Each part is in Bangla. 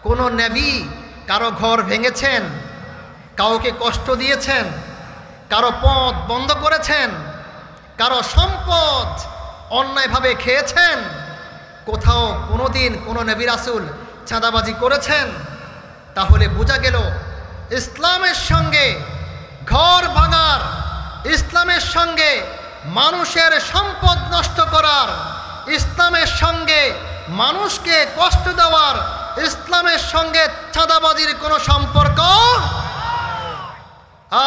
কোন নবী কারো ঘর ভেঙেছেন, কাউকে কষ্ট দিয়েছেন, কারো পথ বন্ধ করেছেন, কারো সম্পদ অন্যায়ভাবে খেয়েছেন? কোথাও কোনোদিন কোনো নবী রাসূল চাঁদাবাজি করেছেন? তাহলে বোঝা গেল ইসলামের সঙ্গে ঘর ভাঙার, ইসলামের সঙ্গে মানুষের সম্পদ নষ্ট করার, ইসলামের সঙ্গে মানুষকে কষ্ট দেওয়ার, ইসলামের সঙ্গে চাঁদাবাজির কোনো সম্পর্ক।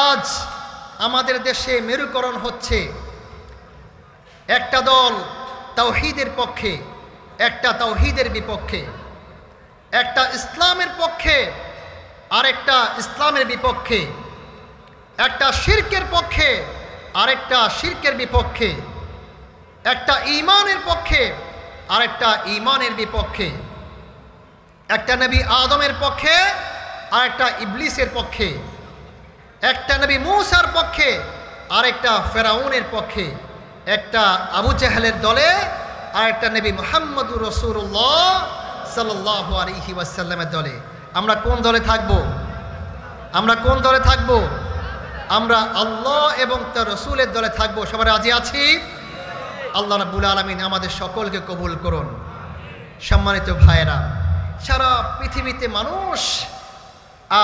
আজ আমাদের দেশে মেরুকরণ হচ্ছে, একটা দল তাওহীদের পক্ষে, একটা তাওহীদের বিপক্ষে, একটা ইসলামের পক্ষে আরেকটা ইসলামের বিপক্ষে, একটা শিরকের পক্ষে আরেকটা শিরকের বিপক্ষে, একটা ঈমানের পক্ষে আরেকটা ঈমানের বিপক্ষে, একটা নবী আদমের পক্ষে আরেকটা ইবলিসের পক্ষে, একটা নবী মূসার পক্ষে আরেকটা ফেরাউনের পক্ষে, একটা আবু জাহেলের দলে আরেকটা নবী মুহাম্মদুর রাসূলুল্লাহ সাল্লাল্লাহু আলাইহি ওয়াসাল্লামের দলে। আমরা কোন দলে থাকব? আমরা কোন দলে থাকব? আমরা আল্লাহ এবং তার রাসূলের দলে থাকব। সবাই রাজি আছি? আল্লাহ রাব্বুল আলামিন আমাদের সকলকে কবুল করুন। সম্মানিত ভাইয়েরা, সারা পৃথিবীতে মানুষ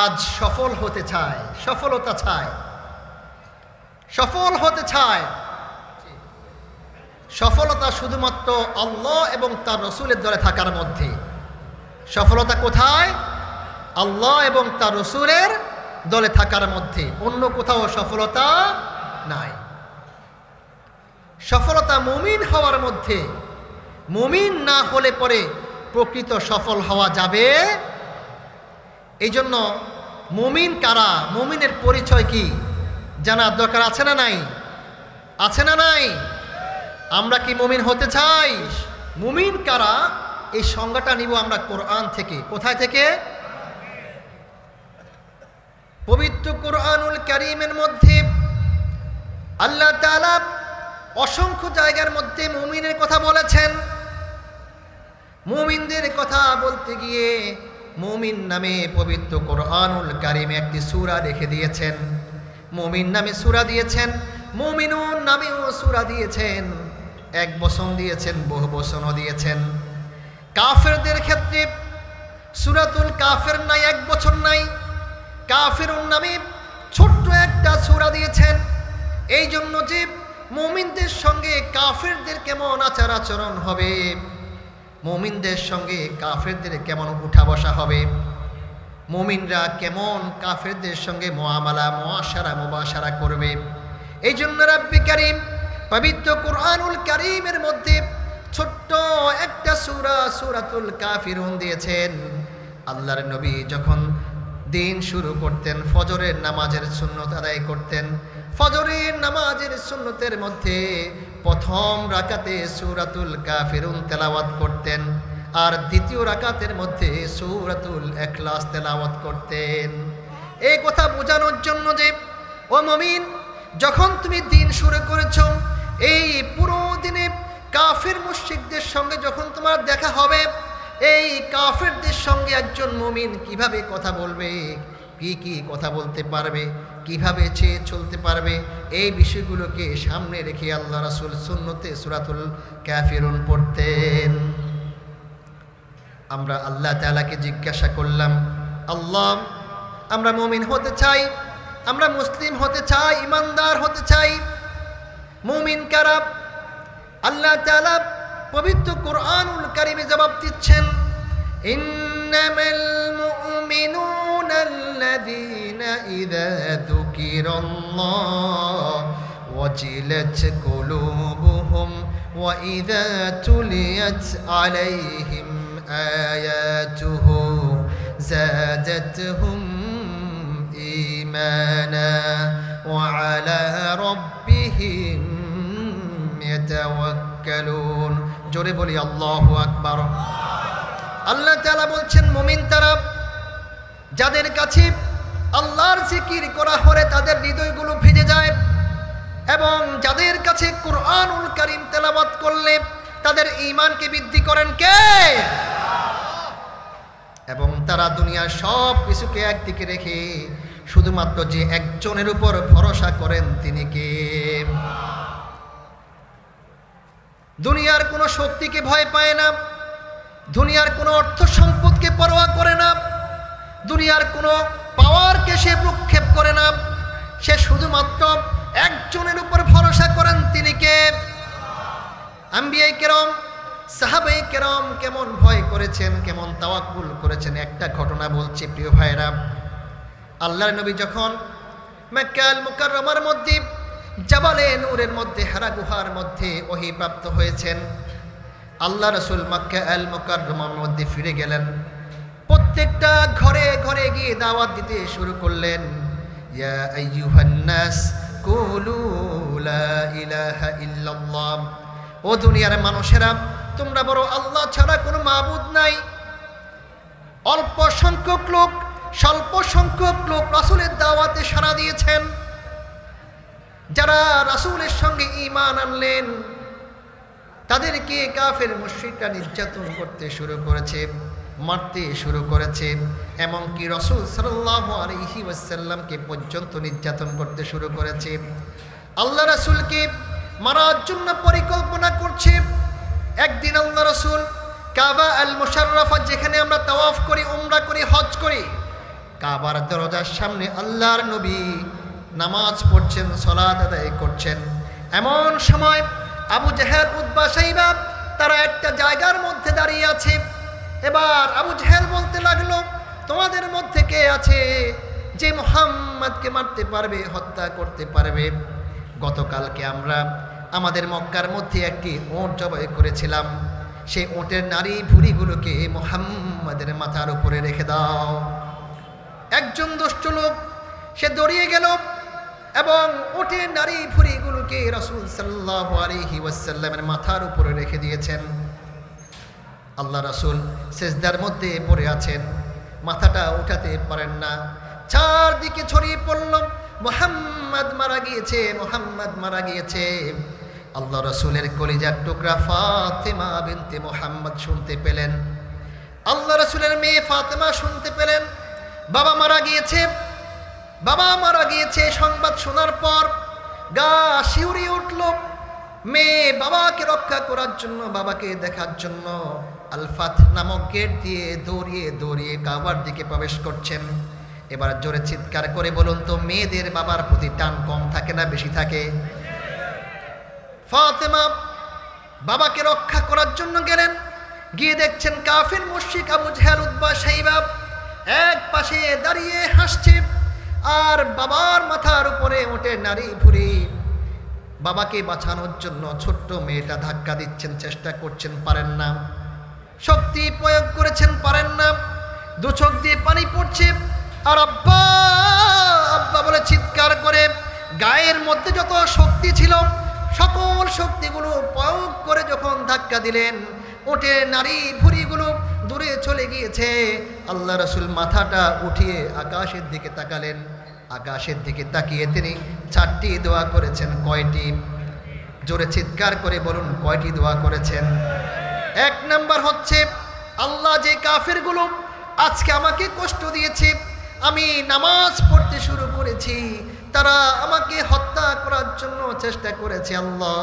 আজ সফল হতে চায়, সফলতা চায়, সফল হতে চায়। সফলতা শুধুমাত্র আল্লাহ এবং তার রাসূলের দলে থাকার মধ্যে। সফলতা কোথায়? আল্লাহ এবং তার রাসূলের দলে থাকার মধ্যে, অন্য কোথাও সফলতা নাই। সফলতা মুমিন হওয়ার মধ্যে। মুমিন না হলে পরে প্রকৃত সফল হওয়া যাবে। এই জন্য মুমিন কারা, মুমিনের পরিচয় কি জানার দরকার আছে না নাই? আছে না নাই? আমরা কি মুমিন হতে চাই? মুমিন কারা এই সংজ্ঞাটা নিব আমরা কোরআন থেকে। কোথায় থেকে? পবিত্র কোরআনুল কারীমের মধ্যে আল্লাহ তাআলা অসংখ্য জায়গার মধ্যে মুমিনের কথা বলেছেন। মুমিনদের কথা বলতে গিয়ে মুমিন নামে পবিত্র কোরআনুল কারীমে একটি সূরা রেখে দিয়েছেন। মুমিন নামে সূরা দিয়েছেন, মুমিনুন নামেও সূরা দিয়েছেন। এক বচন দিয়েছেন, বহু বচনও দিয়েছেন। কাফেরদের ক্ষেত্রে সূরাতুল কাফির নাই, এক বচন নাই। কাফিরুন নামে ছোট্ট একটা সূরা দিয়েছেন। এই জন্য যে মুমিনদের সঙ্গে কাফেরদের কেমন আচার আচরণ হবে, মুমিনদের সঙ্গে কাফেরদের কেমন উঠা বসা হবে, মুমিনরা কেমন কাফেরদের সঙ্গে মুআমালা মুবাশারা করবে, এই জন্য রাব্বি কারীম পবিত্র কোরআনুল কারীমের মধ্যে ছোট্ট একটা সূরা সূরাতুল কাফিরুন দিয়েছেন। আল্লাহর নবী যখন দিন শুরু করতেন, ফজরের নামাজের সুন্নত আদায় করতেন। ফজরের নামাজের সুন্নতের মধ্যে প্রথম রাকাতে সূরাতুল কাফিরুন তেলাওয়াত করতেন, আর দ্বিতীয় রাকাতের মধ্যে সূরাতুল ইখলাস তেলাওয়াত করতেন। এই কথা বোঝানোর জন্য যে ও মুমিন, যখন তুমি দিন শুরু করেছো, এই পুরো দিনে কাফির মুশরিকদের সঙ্গে যখন তোমার দেখা হবে, এই কাফেরদের সঙ্গে একজন মুমিন কিভাবে কথা বলবে, কি কথা বলতে পারবে, কিভাবে চেয়ে চলতে পারবে, এই বিষয়গুলোকে সামনে রেখে আল্লাহ রাসূল সুন্নতে সূরাতুল কাফিরুন পড়তেন। আমরা আল্লাহ তাআলাকে জিজ্ঞাসা করলাম, আল্লাহ, আমরা মুমিন হতে চাই, আমরা মুসলিম হতে চাই, ইমানদার হতে চাই। মুমিন কারা? আল্লাহ তাআলা পবিত্র কোরআনুল কারীমে জবাব দিচ্ছেন, ইন্নামাল মুমিনুনা আল্লাযীনা ইযা যুকিরাল্লাহ ওয়াজিলাত কুলুবুহুম ওয়া ইযা তুলিয়াত আলাইহিম আয়াতুহু যাদাতহুম ঈমানা ওয়া আলা রাব্বিহিম ইয়াতাওয়াক্কালুন। জোরে বলি আল্লাহু আকবার। আল্লাহ তাআলা বলছেন, মুমিন তারা যাদের কাছে আল্লাহর জিকির করা হলে তাদের হৃদয়গুলো ভিজে যায়, এবং যাদের কাছে কোরআনুল কারীম তেলাওয়াত করলে তাদের ঈমানকে বৃদ্ধি করেন কে? এবং তারা দুনিয়ার সব কিছুকে একদিকে রেখে শুধুমাত্র যে একজনের উপর ভরসা করেন তিনি কে? দুনিয়ার কোনো শক্তিকে ভয় পায় না, দুনিয়ার কোনো অর্থ সম্পদকে পরোয়া করে না, দুনিয়ার কোনো পাওয়ারকে সে ভ্রুক্ষেপ করে না। সে শুধুমাত্র একজনের উপর ভরসা করেন, তিনি কে? আম্বিয়ায়ে কেরাম, সাহাবায়ে কেরাম কেমন ভয় করেছেন, কেমন তাওয়াক্কুল করেছেন। একটা ঘটনা বলছি প্রিয় ভাইরা। আল্লাহর নবী যখন মক্কা আল মুকাররমার মধ্যে জাবালে নূরের মধ্যে হেরা গুহার মধ্যে ওহী প্রাপ্ত হয়েছেন, আল্লাহ রাসূল মক্কা আল মুকাররমার মধ্যে ফিরে গেলেন। প্রত্যেকটা ঘরে ঘরে গিয়ে দাওয়াত দিতে শুরু করলেন। ইয়া আইয়ুহান নাস কুলু লা ইলাহা ইল্লাল্লাহ, ও দুনিয়ার মানুষেরা তোমরা বড় আল্লাহ ছাড়া কোনো মাবুদ নাই। অল্প সংখ্যক লোক, স্বল্প সংখ্যক লোক রাসূলের দাওয়াতে সাড়া দিয়েছেন। যারা রাসূলের সঙ্গে ঈমান আনলেন তাদেরকে কাফের মুশরিকরা নির্যাতন করতে শুরু করেছে, মারতে শুরু করেছে, এমনকি রাসূল সাল্লাল্লাহু আলাইহি ওয়াসাল্লামকে পর্যন্ত নির্যাতন করতে শুরু করেছে। আল্লাহ রাসূলকে মারার জন্য পরিকল্পনা করছে। একদিন আল্লাহ রাসূল কাবা আল মুশাররফা, যেখানে আমরা তাওয়াফ করি, উমরা করি, হজ করি, কাবার দরজার সামনে আল্লাহর নবী নামাজ পড়ছেন, সালাত আদায় করছেন। এমন সময় আবু জেহেল, উতবা, শাইবা তারা একটা জায়গার মধ্যে দাঁড়িয়ে আছে। এবার আবু জেহেল বলতে লাগলো, তোমাদের মধ্যে কে আছে যে মুহাম্মদকে মারতে পারবে, হত্যা করতে পারবে? গতকালকে আমরা আমাদের মক্কার মধ্যে একটি ওঁট জবাই করেছিলাম, সেই ওঁটের নারী ভুঁড়িগুলোকে মুহাম্মাদের মাথার উপরে রেখে দাও। একজন দুষ্ট লোক সে দৌড়িয়ে গেল এবং ওঁটের নারী ভুঁড়িগুলোকে রাসূল সাল্লাল্লাহু আলাইহি ওয়াসাল্লামের মাথার উপরে রেখে দিয়েছেন। আল্লাহ রাসূল সিজদার মধ্যে পড়ে আছেন, মাথাটা উঠাতে পারেন না। চারদিকে ছড়িয়ে পড়ল, মুহাম্মদ মারা গিয়েছে, মুহাম্মদ মারা গিয়েছে। আল্লাহ রাসূলের কলিজার টুকরা ফাতেমা বিনতে মুহাম্মদ শুনতে পেলেন, আল্লাহ রাসূলের মেয়ে ফাতেমা শুনতে পেলেন বাবা মারা গিয়েছে, বাবা মারা গিয়েছে। সংবাদ শোনার পর গা শিউরে উঠল। মেয়ে বাবাকে রক্ষা করার জন্য, বাবাকে দেখার জন্য আল ফাত নামক গেট দিয়ে দৌড়িয়ে দৌড়িয়ে কাবার দিকে প্রবেশ করছেন। এবার জোরে চিৎকার করে বলুন তো, মেয়েদের বাবার প্রতি টান কম থাকে না বেশি থাকে? ফাতেমা বাবাকে রক্ষা করার জন্য গেলেন, গিয়ে দেখছেন কাফির মুশরিক আবু জেহেল, উতবা, শাইবা এক পাশে দাঁড়িয়ে হাসছে, আর বাবার মাথার উপরে ওঠে নারী ভুঁড়ি। বাবাকে বাঁচানোর জন্য ছোট্ট মেয়েটা ধাক্কা দিচ্ছেন, চেষ্টা করছেন, পারেন না। শক্তি প্রয়োগ করেছেন, পারেন না। দু চোখ দিয়ে পানি পড়ছে, আর আব্বা আব্বা বলে চিৎকার করে গায়ের মধ্যে যত শক্তি ছিল সকল শক্তিগুলো প্রয়োগ করে যখন ধাক্কা দিলেন, ওঠে নারী ভুঁড়িগুলো দূরে চলে গিয়েছে। আল্লাহ রাসূল মাথাটা উঠিয়ে আকাশের দিকে তাকালেন। আকাশের দিকে তাকিয়ে তিনি 4টি দোয়া করেছেন। কয়টি? জোরে চিৎকার করে বলুন, কয়টি দোয়া করেছেন? 1 নাম্বার হচ্ছে, আল্লাহ যে কাফেরগুলো আজকে আমাকে কষ্ট দিয়েছে, আমি নামাজ পড়তে শুরু করেছি, তারা আমাকে হত্যা করার জন্য চেষ্টা করেছে, আল্লাহ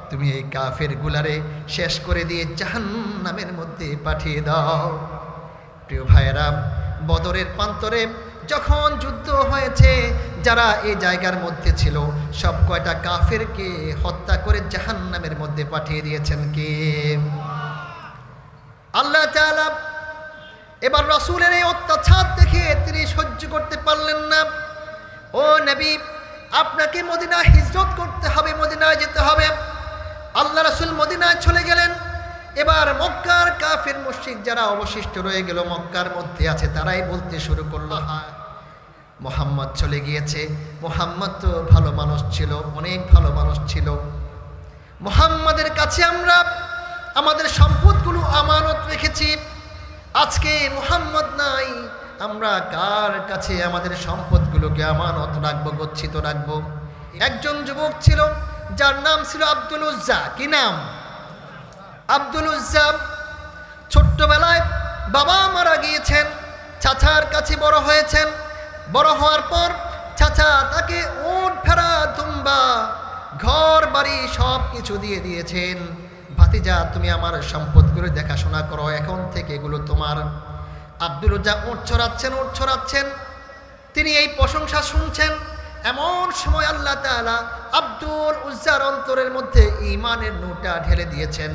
তুমি এই কাফেরগুলারে শেষ করে দিয়ে জাহান্নামের মধ্যে পাঠিয়ে দাও। প্রিয় ভাইয়েরা, বদরের প্রান্তরে যখন যুদ্ধ হয়েছে, যারা এই জায়গার মধ্যে ছিল সব কয়টা কাফেরকে হত্যা করে জাহান্নামের মধ্যে পাঠিয়ে দিয়েছেন কে? আল্লাহ তাআলা। এবার রাসূলের এই অত্যাচার দেখে তিনি সহ্য করতে পারলেন না। ও নবী, আপনাকে মদিনা হিজরত করতে হবে, মদিনায় যেতে হবে। আল্লাহ রাসূল মদিনায় চলে গেলেন। এবার মক্কার কাফির মুশরিক যারা অবশিষ্ট রয়ে গেল, মক্কার মধ্যে আছে, তারাই বলতে শুরু করলো, হ্যাঁ মুহাম্মদ চলে গিয়েছে। মুহাম্মদ তো ভালো মানুষ ছিল, অনেক ভালো মানুষ ছিল। মুহাম্মাদের কাছে আমরা আমাদের সম্পদগুলো আমানত রেখেছি, আজকে মুহাম্মদ নাই, আমরা কার কাছে আমাদের সম্পদগুলোকে আমানত রাখবো, গচ্ছিত রাখবো? একজন যুবক ছিল যার নাম ছিল আব্দুল উজ্জা। কি নাম? আব্দুল উজ্জা। ছোট্টবেলায় বাবা মারা গিয়েছেন, চাচার কাছে বড় হয়েছেন। বড় হওয়ার পর চাচা তাকে উট ভেড়া দুম্বা ঘর বাড়ি সব কিছু দিয়ে দিয়েছেন। ভাতিজা তুমি আমার সম্পদগুলো দেখাশোনা করো, এখন থেকে এগুলো তোমার। আব্দুল উজ্জা উট ছড়াচ্ছেন। তিনি এই প্রশংসা শুনছেন। এমন সময় আল্লাহ তাআলা আব্দুল উজ্জার অন্তরের মধ্যে ঈমানের নূরটা ঢেলে দিয়েছেন।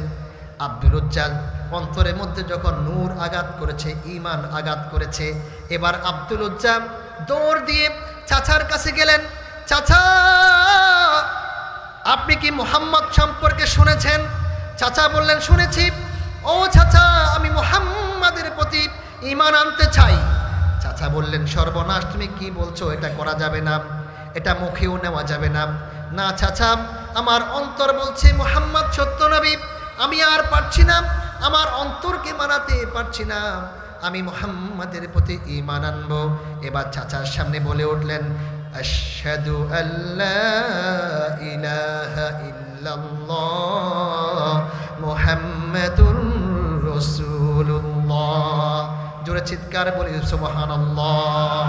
আব্দুল উজ্জার অন্তরের মধ্যে যখন নূর আঘাত করেছে, ঈমান আঘাত করেছে, এবার আব্দুল উজ্জা দৌড় দিয়ে চাচার কাছে গেলেন। চাচা, আপনি কি মুহাম্মদ সম্পর্কে শুনেছেন? চাচা বললেন, শুনেছি। ও চাচা, আমি মুহাম্মাদের প্রতি ঈমান আনতে চাই। চাচা বললেন, সর্বনাশ, তুমি কি বলছো? এটা করা যাবে না, এটা মুখেও নেওয়া যাবে না। না চাচা, আমার অন্তর বলছে মুহাম্মদ সত্য নবী, আমি আর পারছি না, আমার অন্তরকে মানাতে পারছি না, আমি মুহাম্মাদের প্রতি ঈমান আনবো। এবার চাচার সামনে বলে উঠলেন, আশহাদু আল্লা ইলাহা ইল্লাল্লাহ মুহাম্মাদুর রাসূলুল্লাহ। জোরে চিৎকার বলি সুবহানাল্লাহ।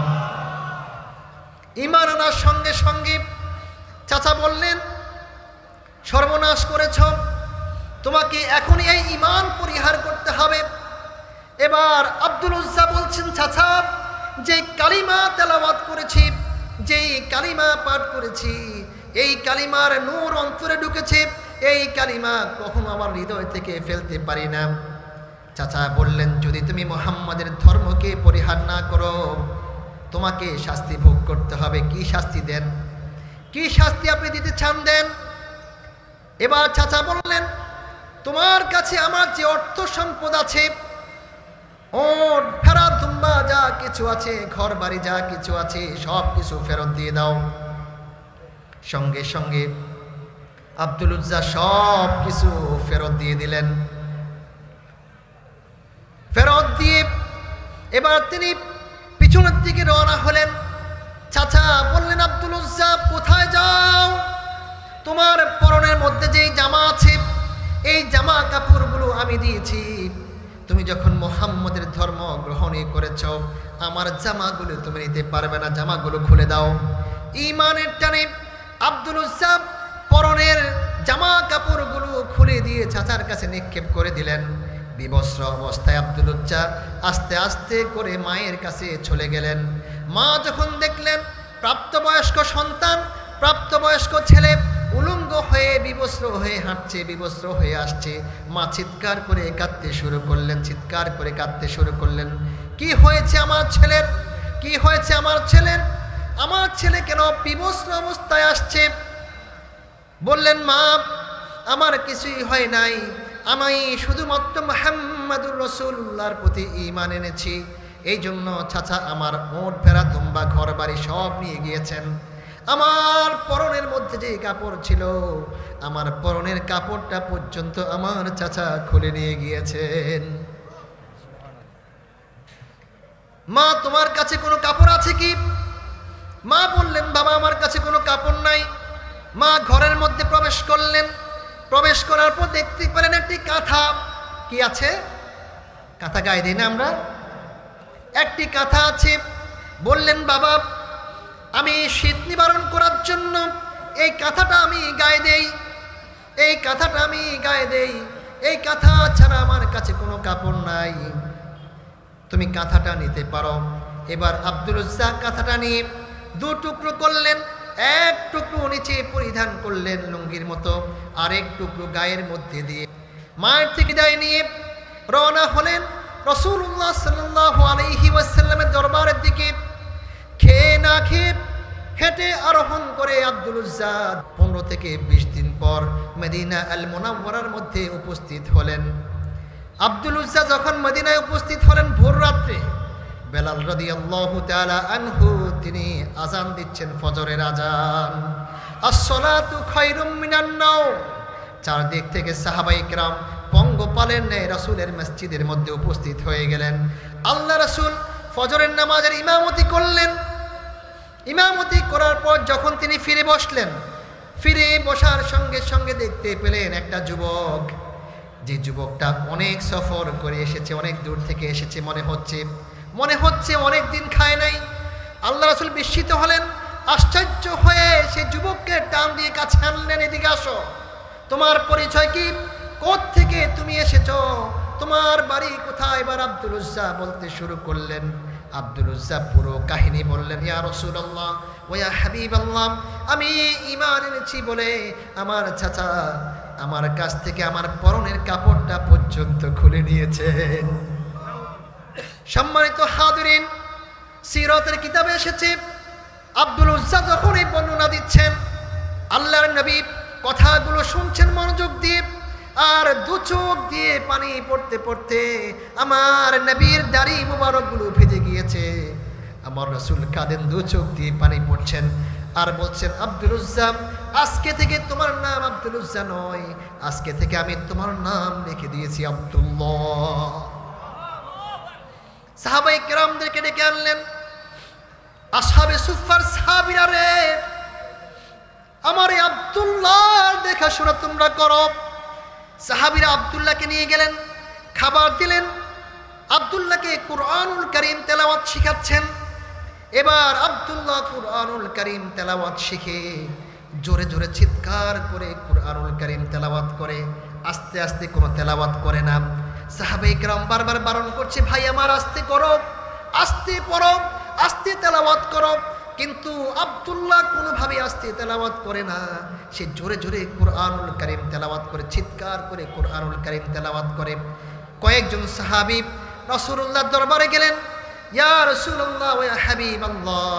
ঈমান আনার সঙ্গে সঙ্গে চাচা বললেন, সর্বনাশ করেছ, তোমাকে এখনই এই ঈমান পরিহার করতে হবে। এবার আব্দুল উজ্জা বলছেন, চাচা, যে কালিমা তেলাওয়াত করেছি, যেই কালিমা পাঠ করেছি, এই কালিমার নূর অন্তরে ঢুকেছে, এই কালিমা কখনো আমার হৃদয় থেকে ফেলতে পারি না। চাচা বললেন, যদি তুমি মুহাম্মাদের ধর্মকে পরিহার না করো, তোমাকে শাস্তি ভোগ করতে হবে। কি শাস্তি দেন? কি শাস্তি আপনি দিতে চান দেন? এবার চাচা বললেন, তোমার কাছে আমার যে অর্থ সম্পদ আছে, ওট ভেড়া দুম্বা যা কিছু আছে, ঘর বাড়ি যা কিছু আছে, সব কিছু ফেরত দিয়ে দাও। সঙ্গে সঙ্গে আব্দুল উজ্জা সব কিছু ফেরত দিয়ে দিলেন। ফেরত দিয়ে এবার তিনি পিছনের দিকে রওনা হলেন। চাচা বললেন, আব্দুল উজ্জা, কোথায় যাও? তোমার পরনের মধ্যে যেই জামা আছে, এই জামা কাপড়গুলো আমি দিয়েছি। তুমি যখন মুহাম্মাদের ধর্ম গ্রহণই করেছ, আমার জামাগুলো তুমি নিতে পারবে না, জামাগুলো খুলে দাও। ঈমানের টানে আব্দুল উজ্জা পরনের জামা কাপড়গুলো খুলে দিয়ে চাচার কাছে নিক্ষেপ করে দিলেন। বিবস্ত্র অবস্থায় আব্দুল উজ্জা আস্তে আস্তে করে মায়ের কাছে চলে গেলেন। মা যখন দেখলেন প্রাপ্তবয়স্ক সন্তান, প্রাপ্তবয়স্ক ছেলে উলঙ্গ হয়ে বিবস্ত্র হয়ে হাঁটছে, বিবস্ত্র হয়ে আসছে, মা চিৎকার করে কাঁদতে শুরু করলেন, চিৎকার করে কাঁদতে শুরু করলেন। কি হয়েছে আমার ছেলের? কি হয়েছে আমার ছেলের? আমার ছেলে কেন বিবস্ত্র অবস্থায় আসছে? বললেন, মা, আমার কিছুই হয় নাই, আমি শুধুমাত্র মুহাম্মাদুর রাসূলুল্লাহর প্রতি ঈমান এনেছি, এই জন্য চাচা আমার ওট ভেড়া দুম্বা ঘর বাড়ি সব নিয়ে গিয়েছেন। আমার পরনের মধ্যে যে কাপড় ছিল, আমার পরনের কাপড়টা পর্যন্ত আমার চাচা খুলে নিয়ে গিয়েছেন। মা, তোমার কাছে কোনো কাপড় আছে কি? মা বললেন, বাবা, আমার কাছে কোনো কাপড় নাই। মা ঘরের মধ্যে প্রবেশ করলেন। প্রবেশ করার পর দেখতে পেলেন একটি কাঁথা। কি আছে? কাঁথা গায়ে দিই না আমরা? একটি কাঁথা আছে। বললেন, বাবা, আমি শীত নিবারণ করার জন্য এই কাঁথাটা আমি গায়ে দেই, এই কাঁথাটা আমি গায়ে দেই, এই কাঁথা ছাড়া আমার কাছে কোনো কাপড় নাই, তুমি কাঁথাটা নিতে পারো। এবার আব্দুল উজ্জা কাঁথাটা নিয়ে দু টুকরো করলেন। এক টুকরো নিচে পরিধান করলেন লুঙ্গির মতো, আরেক টুকরো গায়ের মধ্যে দিয়ে মায়ের থেকে গায়ে নিয়ে রওনা হলেন রাসূলুল্লাহ সাল্লাল্লাহু আলাইহি ওয়াসাল্লামের দরবারের দিকে। খেয়ে না খেয়ে হেঁটে আরোহণ করে আব্দুল উজ্জা 15 থেকে 20 দিন পর মদিনা আল মুনাওয়ারার মধ্যে উপস্থিত হলেন। আব্দুল উজ্জা যখন মদিনায় উপস্থিত হলেন ভোর রাত্রে, বেলাল রাদিয়াল্লাহু তাআলা আনহু তিনি আজান দিচ্ছেন, ফজরের আজান। আসসালাতু খায়রুম মিনান নাওম। চারদিক থেকে সাহাবায়ে কেরাম পঙ্গপালের ন্যায় রাসূলের মসজিদের মধ্যে উপস্থিত হয়ে গেলেন। আল্লাহ রাসূল ফজরের নামাজের ইমামতি করলেন। ইমামতি করার পর যখন তিনি ফিরে বসলেন, ফিরে বসার সঙ্গে সঙ্গে দেখতে পেলেন একটা যুবক যে যুবকটা অনেক সফর করে এসেছে, অনেক দূর থেকে এসেছে, মনে হচ্ছে অনেক দিন খায় নাই। আল্লাহ রাসূল বিস্মিত হলেন, আশ্চর্য হয়ে সে যুবককে টান দিয়ে কাছে আনলেন, এদিকে আসো, তোমার পরিচয় কি, কোত্থেকে তুমি এসেছো, তোমার বাড়ি কোথায়? এবার আব্দুল উজ্জা বলতে শুরু করলেন। আব্দুল উজ্জা পুরো কাহিনী বললেন, ইয়া রাসূলুল্লাহ ওয়া ইয়া হাবিবাল্লাহ, আমি ঈমান এনেছি বলে আমার চাচা আমার কাছ থেকে আমার পরনের কাপড়টা পর্যন্ত খুলে নিয়েছেন। সম্মানিত হাজিরিন, সিরাতের কিতাবে এসেছে আব্দুল উজ্জা যখন এই বর্ণনা দিচ্ছেন, আল্লাহর নবী কথাগুলো শুনছেন মনোযোগ দিয়ে, আর দু চোখ দিয়ে পানি পড়তে পড়তে আমার নবীর দাড়ি মুবারকগুলো ভেজে গিয়েছে। আমার রাসূল কাঁদেন, দু চোখ দিয়ে পানি পড়ছেন আর বলছেন, আব্দুল উজ্জা, আজকে থেকে তোমার নাম আব্দুল উজ্জা নয়, আজকে থেকে আমি তোমার নাম রেখে দিয়েছি আব্দুল্লাহ। সাহাবায়ে কেরামদেরকে ডেকে আনলেন, আসহাবে সুফফার সাহাবীরা রে, আমার এই আব্দুল্লাহর দেখাশোনা তোমরা করো। সাহাবীরা আব্দুল্লাহকে নিয়ে গেলেন, খাবার দিলেন, আব্দুল্লাহকে কুরআনুল কারীম তেলাওয়াত শিখাচ্ছেন। এবার আব্দুল্লাহ কুরআনুল কারীম তেলাওয়াত শিখে জোরে জোরে চিৎকার করে কুরআনুল কারীম তেলাওয়াত করে, আস্তে আস্তে কোনো তেলাওয়াত করে না। সাহাবায়ে কেরাম বারবার বারণ করছে, ভাই আমার আস্তে করো, আস্তে পড়ো, আস্তে তেলাওয়াত করো, কিন্তু আব্দুল্লাহ কোনোভাবে আস্তে তেলাওয়াত করে না, সে জোরে জোরে কুরআনুল কারীম তেলাওয়াত করে, চিৎকার করে কুরআনুল কারীম তেলাওয়াত করে। কয়েকজন সাহাবী রাসূলুল্লাহর দরবারে গেলেন, ইয়া রাসূলুল্লাহ ওয়া হাবিবাল্লাহ,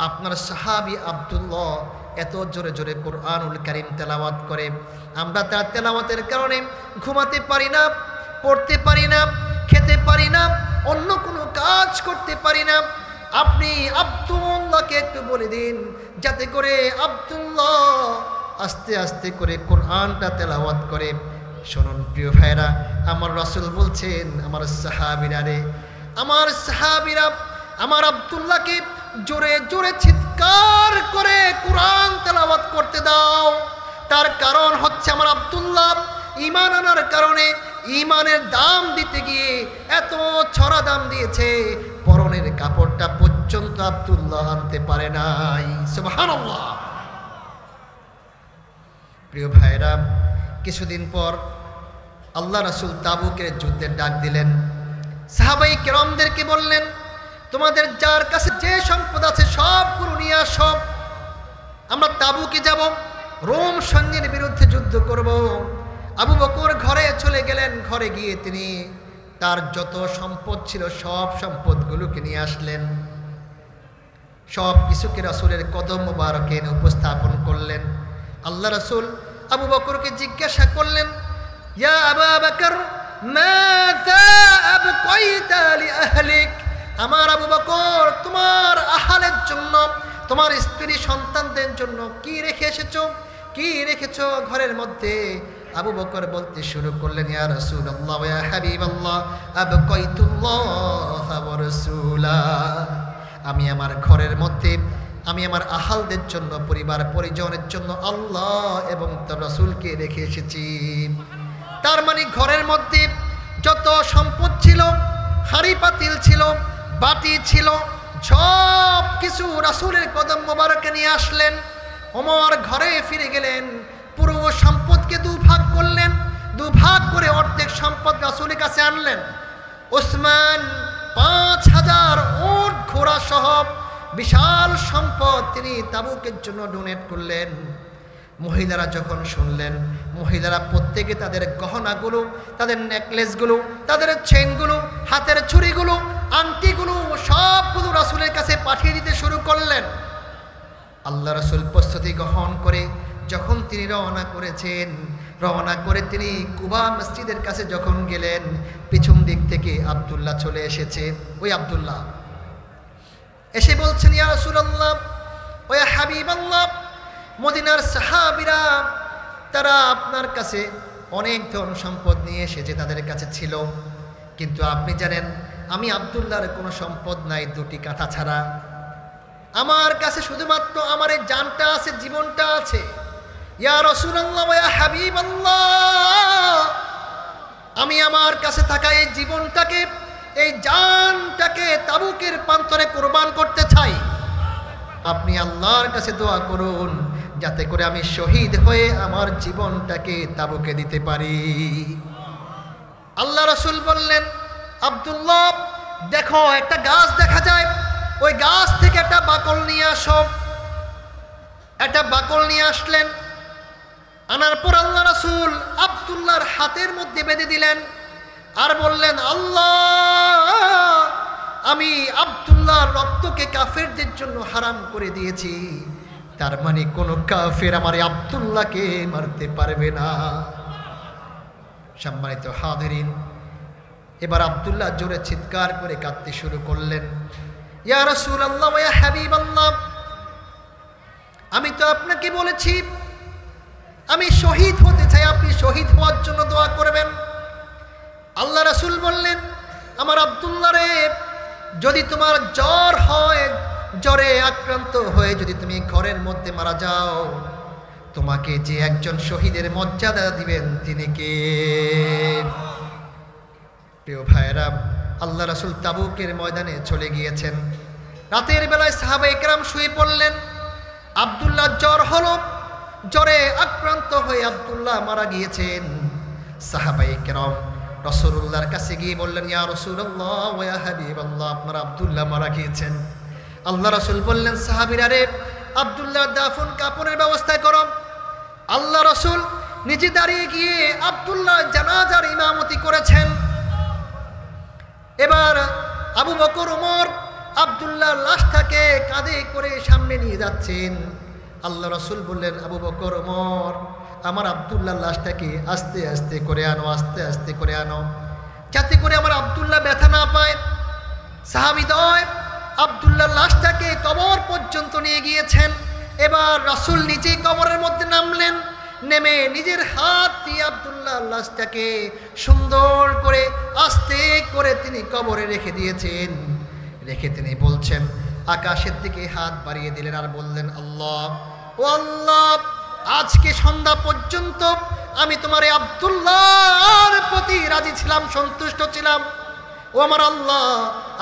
আপনার সাহাবী আব্দুল্লাহ এত জোরে জোরে কুরআনুল কারীম তেলাওয়াত করে, আমরা তার তেলাওয়াতের কারণে ঘুমাতে পারি না, পড়তে পারি না, খেতে পারি না, অন্য কোনো কাজ করতে পারি না। আপনি আব্দুল্লাহকে একটু বলে দিন যাতে করে আব্দুল্লাহ আস্তে আস্তে করে কোরআনটা তেলাওয়াত করে। শুনুন প্রিয় ভাইরা, আমার রাসূল বলছেন, আমার সাহাবীরা রে, আমার সাহাবীরা আমার আব্দুল্লাহকে জোরে জোরে চিৎকার করে কোরআন তেলাওয়াত করতে দাও। তার কারণ হচ্ছে আমার আব্দুল্লাহ ঈমান আনার কারণে, ঈমানের দাম দিতে গিয়ে এত ছড়া দাম দিয়েছে, পরনের কাপড়টা পর্যন্ত আব্দুল্লাহ আনতে পারে নাই। সুবহানাল্লাহ। প্রিয় ভাইরা, কিছুদিন পর আল্লাহ রাসূল তাবুকের যুদ্ধের ডাক দিলেন। সাহাবায়ে কেরামদেরকে বললেন, তোমাদের যার কাছে যে সম্পদ আছে সবগুলো নিয়ে আসো, আমরা তাবুকে যাব, রোম সৈন্যের বিরুদ্ধে যুদ্ধ করব। আবু বকর ঘরে চলে গেলেন, ঘরে গিয়ে তিনি তার যত সম্পদ ছিল সব সম্পদগুলোকে নিয়ে আসলেন, সব কিছুকে রাসূলের কদম মোবারকে উপস্থাপন করলেন। আল্লাহ রাসূল আবু বকরকে জিজ্ঞাসা করলেন, ইয়া আবা বকর মাযা আবকাইতা লিআহলিক, আমার আবু বকর তোমার আহলের জন্য, তোমার স্ত্রী সন্তানদের জন্য কি রেখে এসেছো, কি রেখেছো ঘরের মধ্যে? আবু বকর বলতে শুরু করলেন, ইয়া রাসূলুল্লাহ ওয়া ইয়া হাবিবাল্লাহ, আবকাইতুল্লাহ ওয়া রাসূলাহ, আমি আমার ঘরের মধ্যে, আমি আমার আহালদের জন্য, পরিবার পরিজনের জন্য আল্লাহ এবং তার রাসূলকে রেখে এসেছি। তার মানে ঘরের মধ্যে যত সম্পদ ছিল, হাঁড়ি পাতিল ছিল, বাটি ছিল, সব কিছু রাসূলের কদম মোবারকে নিয়ে আসলেন। ওমর ঘরে ফিরে গেলেন, পুরো সম্পদকে দুভাগ করলেন, দুভাগ করে অর্ধেক সম্পদ রাসূলের কাছে আনলেন। ওসমান 5000 উট ঘোড়া সহ বিশাল সম্পদ তিনি তাবুকের জন্য ডোনেট করলেন। মহিলারা যখন শুনলেন, মহিলারা প্রত্যেকে তাদের গহনাগুলো, তাদের নেকলেসগুলো, তাদের চেইনগুলো, হাতের চুড়িগুলো, আংটিগুলো সবগুলো রাসূলের কাছে পাঠিয়ে দিতে শুরু করলেন। আল্লাহ রাসূল প্রস্তুতি গ্রহণ করে যখন তিনি রওনা করেছেন, রওনা করে তিনি কুবা মসজিদের কাছে যখন গেলেন, পিছন দিক থেকে আব্দুল্লাহ চলে এসেছে। ওই আব্দুল্লাহ এসে বলছেন, ইয়া রাসূলুল্লাহ ওয়া ইয়া হাবিবাল্লাহ, মদিনার সাহাবীরা তারা আপনার কাছে অনেক ধন সম্পদ নিয়ে এসেছে, তাদের কাছে ছিল, কিন্তু আপনি জানেন আমি আব্দুল্লাহর কোনো সম্পদ নাই, 2টি কাঁথা ছাড়া। আমার কাছে শুধুমাত্র আমার এই জানটা আছে, জীবনটা আছে। ইয়া রাসূলুল্লাহ ওয়া ইয়া হাবিবাল্লাহ, আমি আমার কাছে থাকা এই জীবনটাকে, এই জানটাকে তাবুকের প্রান্তরে কুরবান করতে চাই। আপনি আল্লাহর কাছে দোয়া করুন যাতে করে আমি শহীদ হয়ে আমার জীবনটাকে তাবুকে দিতে পারি। আল্লাহ রাসূল বললেন, আব্দুল্লাহ দেখো একটা গাছ দেখা যায়, ওই গাছ থেকে একটা বাকল নিয়ে আসো। একটা বাকল নিয়ে আসলেন, আনার পর আল্লাহ রাসূল আব্দুল্লাহর হাতের মধ্যে বেঁধে দিলেন আর বললেন, আল্লাহ আমি আব্দুল্লাহর রক্তকে কাফেরদের জন্য হারাম করে দিয়েছি, তার মানে কোনো কাফের আমার আব্দুল্লাহকে মারতে পারবে না। সম্মানিত হাজিরিন, এবার আব্দুল্লাহ জোরে চিৎকার করে কাঁদতে শুরু করলেন, ইয়া রাসূলুল্লাহ ইয়া হাবিবাল্লাহ, আমি তো আপনাকে বলেছি আমি শহীদ হতে চাই, আপনি শহীদ হওয়ার জন্য দোয়া করবেন। আল্লাহ রাসূল বললেন, আমার আব্দুল্লাহ রে, যদি তোমার জ্বর হয়, জ্বরে আক্রান্ত হয়ে যদি তুমি ঘরের মধ্যে মারা যাও, তোমাকে যে একজন শহীদের মর্যাদা দিবেন তিনি কে? প্রিয় ভাইরা, আল্লাহ রাসূল তাবুকের ময়দানে চলে গিয়েছেন। রাতের বেলায় সাহাবায়ে কেরাম শুয়ে পড়লেন। আব্দুল্লাহ জ্বর হলো, জ্বরে আক্রান্ত হয়ে আব্দুল্লাহ মারা গিয়েছেন। সাহাবায়ে কেরাম রাসূলুল্লাহর কাছে গিয়ে বললেন, ইয়া রাসূলুল্লাহ ওয়া ইয়া হাবিবাল্লাহ, আপনার আব্দুল্লাহ মারা গিয়েছেন। আল্লাহ রাসূল বললেন, সাহাবীরা রে, আব্দুল্লাহর দাফন কাপড়ের ব্যবস্থা করো। আল্লাহ রাসূল নিজে দাঁড়িয়ে গিয়ে আব্দুল্লাহ জানাজার ইমামতি করেছেন। এবার আবু বকর ওমর আব্দুল্লাহর লাশটাকে কাঁধে করে সামনে নিয়ে যাচ্ছেন। আল্লাহ রাসূল বললেন, আবু বকর ওমর, আমার আব্দুল্লাহর লাশটাকে আস্তে আস্তে করে আনো, আস্তে আস্তে করে আনো, যাতে করে আমার আব্দুল্লাহ ব্যথা না পায়। সাহাবীদ্বয় আব্দুল্লাহর লাশটাকে কবর পর্যন্ত নিয়ে গিয়েছেন। এবার রাসূল নিজেই কবরের মধ্যে নামলেন, নেমে নিজের হাত দিয়ে আব্দুল্লাহর লাশটাকে সুন্দর করে আস্তে করে তিনি কবরে রেখে দিয়েছেন। রেখে তিনি বলছেন, আকাশের দিকে হাত বাড়িয়ে দিলেন আর বললেন, আল্লাহ ও আল্লাহ, আজকে সন্ধ্যা পর্যন্ত আমি তোমার এই আব্দুল্লাহর প্রতি রাজি ছিলাম, সন্তুষ্ট ছিলাম। ও আমার আল্লাহ,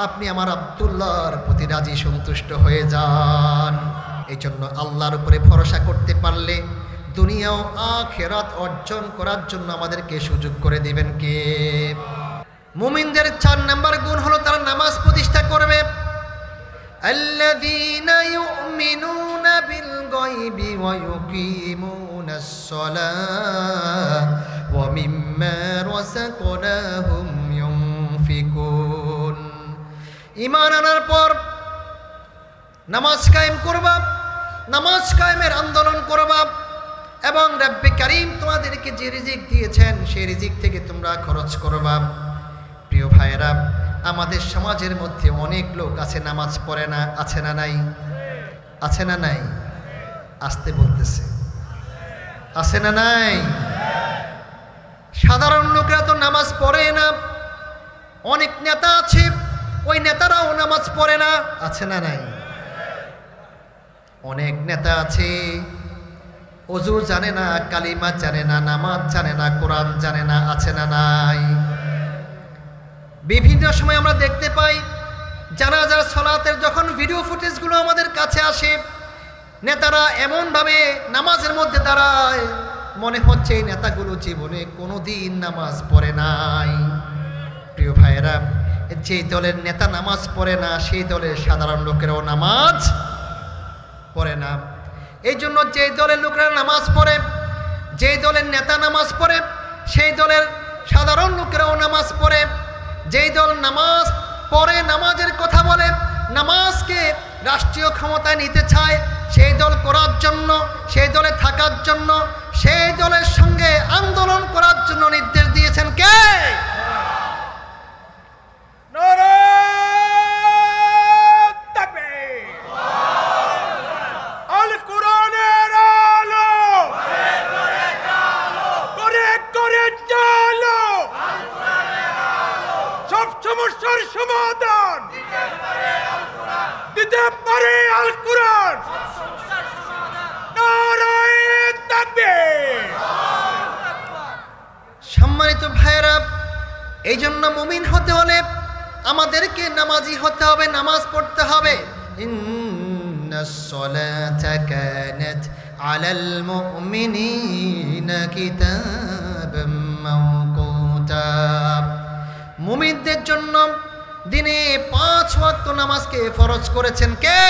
আপনি আমার আব্দুল্লাহর প্রতি রাজি সন্তুষ্ট হয়ে যান। এই জন্য আল্লাহর উপরে ভরসা করতে পারলে দুনিয়া ও আখিরাত অর্জন করার জন্য আমাদেরকে সুযোগ করে দিবেন কে? মুমিনদের 4 নাম্বার গুণ হলো তারা নামাজ প্রতিষ্ঠা করবে। الذين يؤمنون بالغيب ويقيمون الصلاة ومما رزقناهم ينفقون। ঈমান আনার পর নামাজ কায়েম করবা, নামাজ কায়েমের আন্দোলন করবা এবং রব্বে কারীম তোমাদেরকে যে রিজিক দিয়েছেন সেই রিজিক থেকে তোমরা খরচ করবা। প্রিয় ভাইয়েরা, আমাদের সমাজের মধ্যে অনেক লোক আছে নামাজ পড়ে না, আছে না নাই? আছে না নাই? আসতে বলতেছে, আছে না নাই? সাধারণ লোকরা তো নামাজ পড়ে না। অনেক নেতা আছে, ওই নেতারাও নামাজ পড়ে না, আছে না নাই? অনেক নেতা আছে, ওযু জানে না, কালিমা জানে না, নামাজ জানে না, কোরআন জানে না, আছে না নাই? বিভিন্ন সময় আমরা দেখতে পাই জানাজার সালাতের যখন ভিডিও ফুটেজগুলো আমাদের কাছে আসে, নেতারা এমনভাবে নামাজের মধ্যে দাঁড়ায় মনে হচ্ছে এই নেতাগুলো জীবনে কোনোদিন নামাজ পড়ে নাই। প্রিয় ভাইয়েরা, যে দলের নেতা নামাজ পড়ে না সেই দলের সাধারণ লোকেরাও নামাজ পড়ে না। এই জন্য যে দলের লোকেরা নামাজ পড়ে, যে দলের নেতা নামাজ পড়ে, সেই দলের সাধারণ লোকেরাও নামাজ পড়ে। যেই দল নামাজ পড়ে, নামাজের কথা বলে, নামাজকে রাষ্ট্রীয় ক্ষমতায় নিতে চায়, সেই দল করার জন্য, সেই দলে থাকার জন্য, সেই দলের সঙ্গে আন্দোলন করার জন্য নির্দেশ দিয়েছেন কে? সমস্যার সমাধান দিতে পারে আল কুরআন। সম্মানিত ভাইয়েরা, এই জন্য মুমিন হতে হলে আমাদেরকে নামাজি হতে হবে, নামাজ পড়তে হবে। ইন্নাস সালাতা কানাত আলাল মুমিনিনা কিতাবাম মাওকুতা। মুমিনদের জন্য দিনে 5 ওয়াক্ত নামাজকে ফরজ করেছেন কে?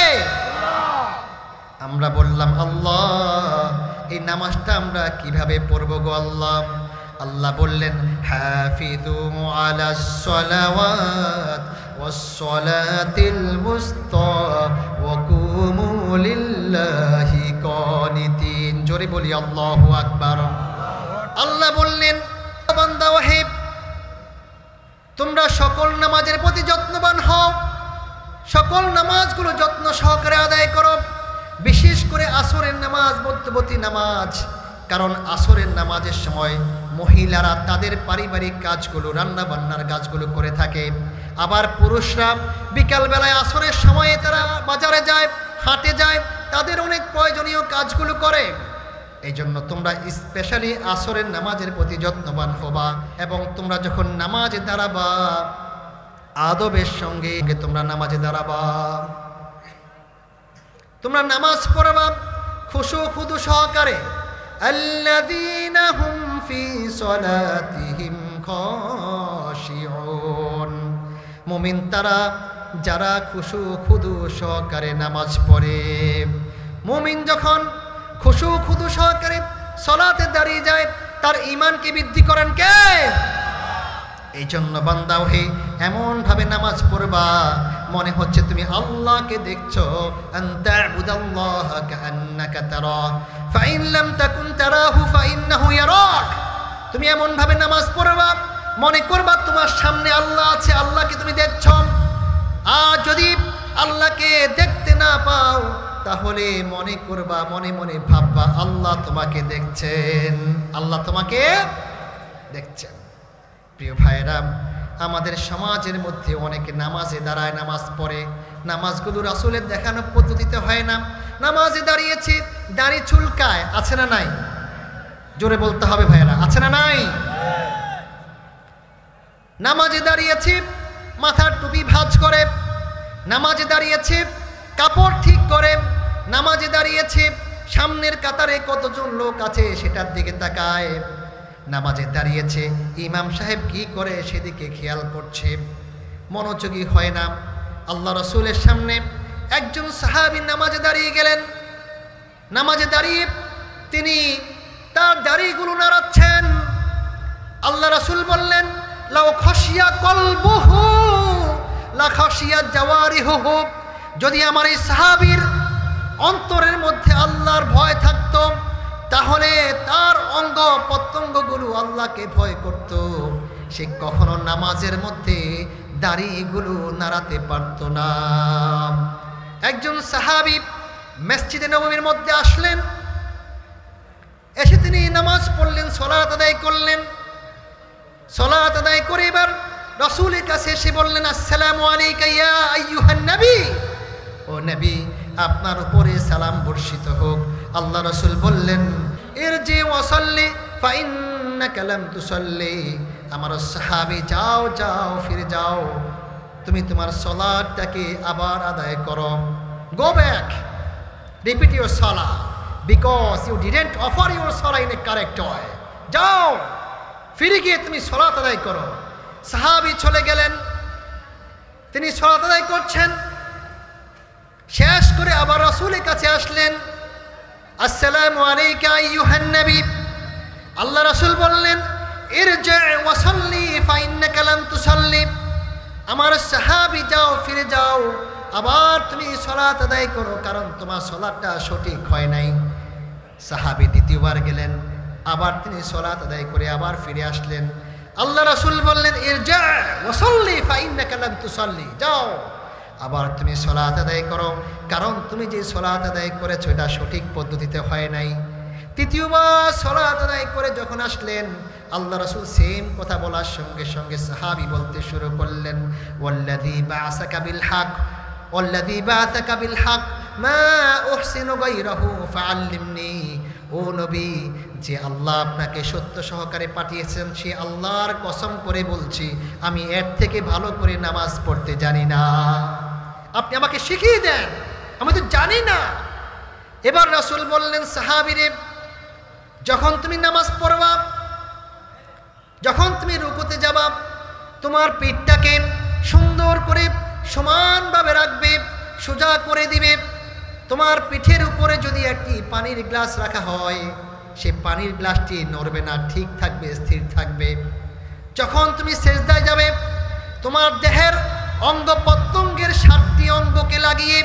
আমরা বললাম আল্লাহ। এই নামাজটা আমরা কিভাবে পড়ব গো আল্লাহ? আল্লাহ বললেন হাফিজু আলাস সালাওয়াত ওয়াস সালাতিল মুস্তা ওয়া কুমু লিল্লাহি কানিতিন। জোরে বলি আল্লাহু আকবার। আল্লাহ বললেন বান্দা ওয়াহিব, তোমরা সকল নামাজের প্রতি যত্নবান হও, সকল নামাজগুলো যত্ন সহকারে আদায় করো, বিশেষ করে আসরের নামাজ, মধ্যবর্তী নামাজ। কারণ আসরের নামাজের সময় মহিলারা তাদের পারিবারিক কাজগুলো, রান্না বান্নার কাজগুলো করে থাকে। আবার পুরুষরা বিকালবেলায় আসরের সময়ে তারা বাজারে যায়, হাটে যায়, তাদের অনেক প্রয়োজনীয় কাজগুলো করে। এই জন্য তোমরা স্পেশালি আসরের নামাজের প্রতি যত্নবান হবা। এবং তোমরা যখন নামাজে দাঁড়াবা, আদবের সঙ্গে তোমরা নামাজে দাঁড়াবা। তোমরা নামাজ পড়বা খুশু খুদু সহকারে। আল্লাযীনা হুম ফি সলাতিহিম খাশিউন। মুমিন তারা যারা খুশু খুদু সহকারে নামাজ পড়ে। মুমিন যখন খুশু খুদু সহকারে সালাতে দাঁড়িয়ে যায়, তার ঈমানকে বৃদ্ধি করেন কে? এই জন্য বান্দা হে এমন ভাবে নামাজ পড়বা মনে হচ্ছে তুমি আল্লাহকে দেখছো। আনতা'বুদাল্লাহা কাআন্নাকা তারাহ ফাইন লাম তাকুন তারাহু ফাইন্নাহু ইয়ারাক। তুমি এমন ভাবে নামাজ পড়বা মনে করবা তোমার সামনে আল্লাহ আছে, আল্লাহকে তুমি দেখছো। আর যদি আল্লাহকে দেখতে না পাও তাহলে মনে করবা, মনে মনে ভাববা আল্লাহ তোমাকে দেখছেন, আল্লাহ তোমাকে দেখছেন। প্রিয় ভাইরা, আমাদের সমাজের মধ্যে অনেকে নামাজে দাঁড়ায়, নামাজ পড়ে, নামাজগুলো রাসূলের দেখানো পদ্ধতিতে হয় না। নামাজে দাঁড়িয়েছি, দাড়ি চুলকায়, আছে না নাই? জোরে বলতে হবে ভাইরা, আছে না নাই? নামাজে দাঁড়িয়েছি, মাথার টুপি ভাঁজ করে। নামাজে দাঁড়িয়েছি, কাপড় ঠিক করে। নামাজে দাঁড়িয়েছি, সামনের কাতারে কতজন লোক আছে সেটার দিকে তাকায়। নামাজে দাঁড়িয়েছে, ইমাম সাহেব কি করে সেদিকে খেয়াল করছে, মনোযোগী হয় না। আল্লাহ রাসূলের সামনে একজন সাহাবী নামাজে দাঁড়িয়ে গেলেন। নামাজে দাঁড়িয়ে তিনি তার দাড়িগুলো নাড়াচ্ছেন। আল্লাহ রাসূল বললেন লাউ খাশিয়া কলবুহু লা খাশিয়া জাওয়ারিহুহু। যদি আমার এই সাহাবীর অন্তরের মধ্যে আল্লাহর ভয় থাকতো তাহলে তার অঙ্গ প্রত্যঙ্গগুলো আল্লাহকে ভয় করত, সে কখনো নামাজের মধ্যে দাড়িগুলো নাড়াতে পারত না। একজন সাহাবী মসজিদে নববীর মধ্যে আসলেন, এসে তিনি নামাজ পড়লেন, সালাত আদায় করলেন। সালাত আদায় করে এবার রাসূলের কাছে এসে বললেন আসসালামু আলাইকা ইয়া আইয়ুহান নবী। ও নবী, আপনার উপরে সালাম বর্ষিত হোক। আল্লাহ রাসূল বললেন ইরজি ওয়াসাল্লি ফাইন্নাকা লাম তুসাল্লি। আমার সাহাবী, যাও যাও, ফিরে যাও, তুমি তোমার সালাতটাকে আবার আদায় করো। Go back, repeat your salah because you didn't offer your salah in a correct way. যাও, ফিরে গিয়ে তুমি সালাত আদায় করো। সাহাবী চলে গেলেন, তিনি সালাত আদায় করছেন। শেষ করে আবার রাসূলের কাছে আসলেন, আসসালামু আলাইকা আইয়ুহান নবী। আল্লাহ রাসূল বললেন ইরজি ওয়াসাল্লি ফাইন্নাকা লাম তুসাল্লি। আমার সাহাবী, যাও, ফিরে যাও, আবার তুমি সালাত আদায় করো, কারণ তোমার সালাতটা সঠিক হয় নাই। সাহাবী দ্বিতীয়বার গেলেন, আবার তিনি সালাত আদায় করে আবার ফিরে আসলেন। আল্লাহ রাসূল বললেন ইরজি ওয়াসাল্লি ফাইন্নাকা লাম তুসাল্লি। যাও, আবার তুমি সালাত আদায় করো, কারণ তুমি যে সালাত আদায় করেছো এটা সঠিক পদ্ধতিতে হয় নাই। তৃতীয়বার সালাত আদায় করে যখন আসলেন, আল্লাহ রাসূল সেম কথা বলার সঙ্গে সঙ্গে সাহাবী বলতে শুরু করলেন ওয়াল্লাযী বা'আসাকা বিল হক ওয়াল্লাযী বা'আসাকা বিল হক মা উহসিনু গায়রাহু ফাআল্লিমনি ও নবী, যে আল্লাহ আপনাকে সত্য সহকারে পাঠিয়েছেন সে আল্লাহর কসম করে বলছি আমি এর থেকে ভালো করে নামাজ পড়তে জানি না, আপনি আমাকে শিখিয়ে দেন, আমি তো জানি না। এবার রাসূল বললেন, সাহাবীরে, যখন তুমি নামাজ পড়বা, যখন তুমি রুকুতে যাবা, তোমার পিঠটাকে সুন্দর করে সমানভাবে রাখবে, সোজা করে দিবে। তোমার পিঠের উপরে যদি একটি পানির গ্লাস রাখা হয়, সে পানির গ্লাসটি নড়বে না, ঠিক থাকবে, স্থির থাকবে। যখন তুমি সেজদায় যাবে, তোমার দেহের অঙ্গ প্রত্যঙ্গের 7টি অঙ্গকে লাগিয়ে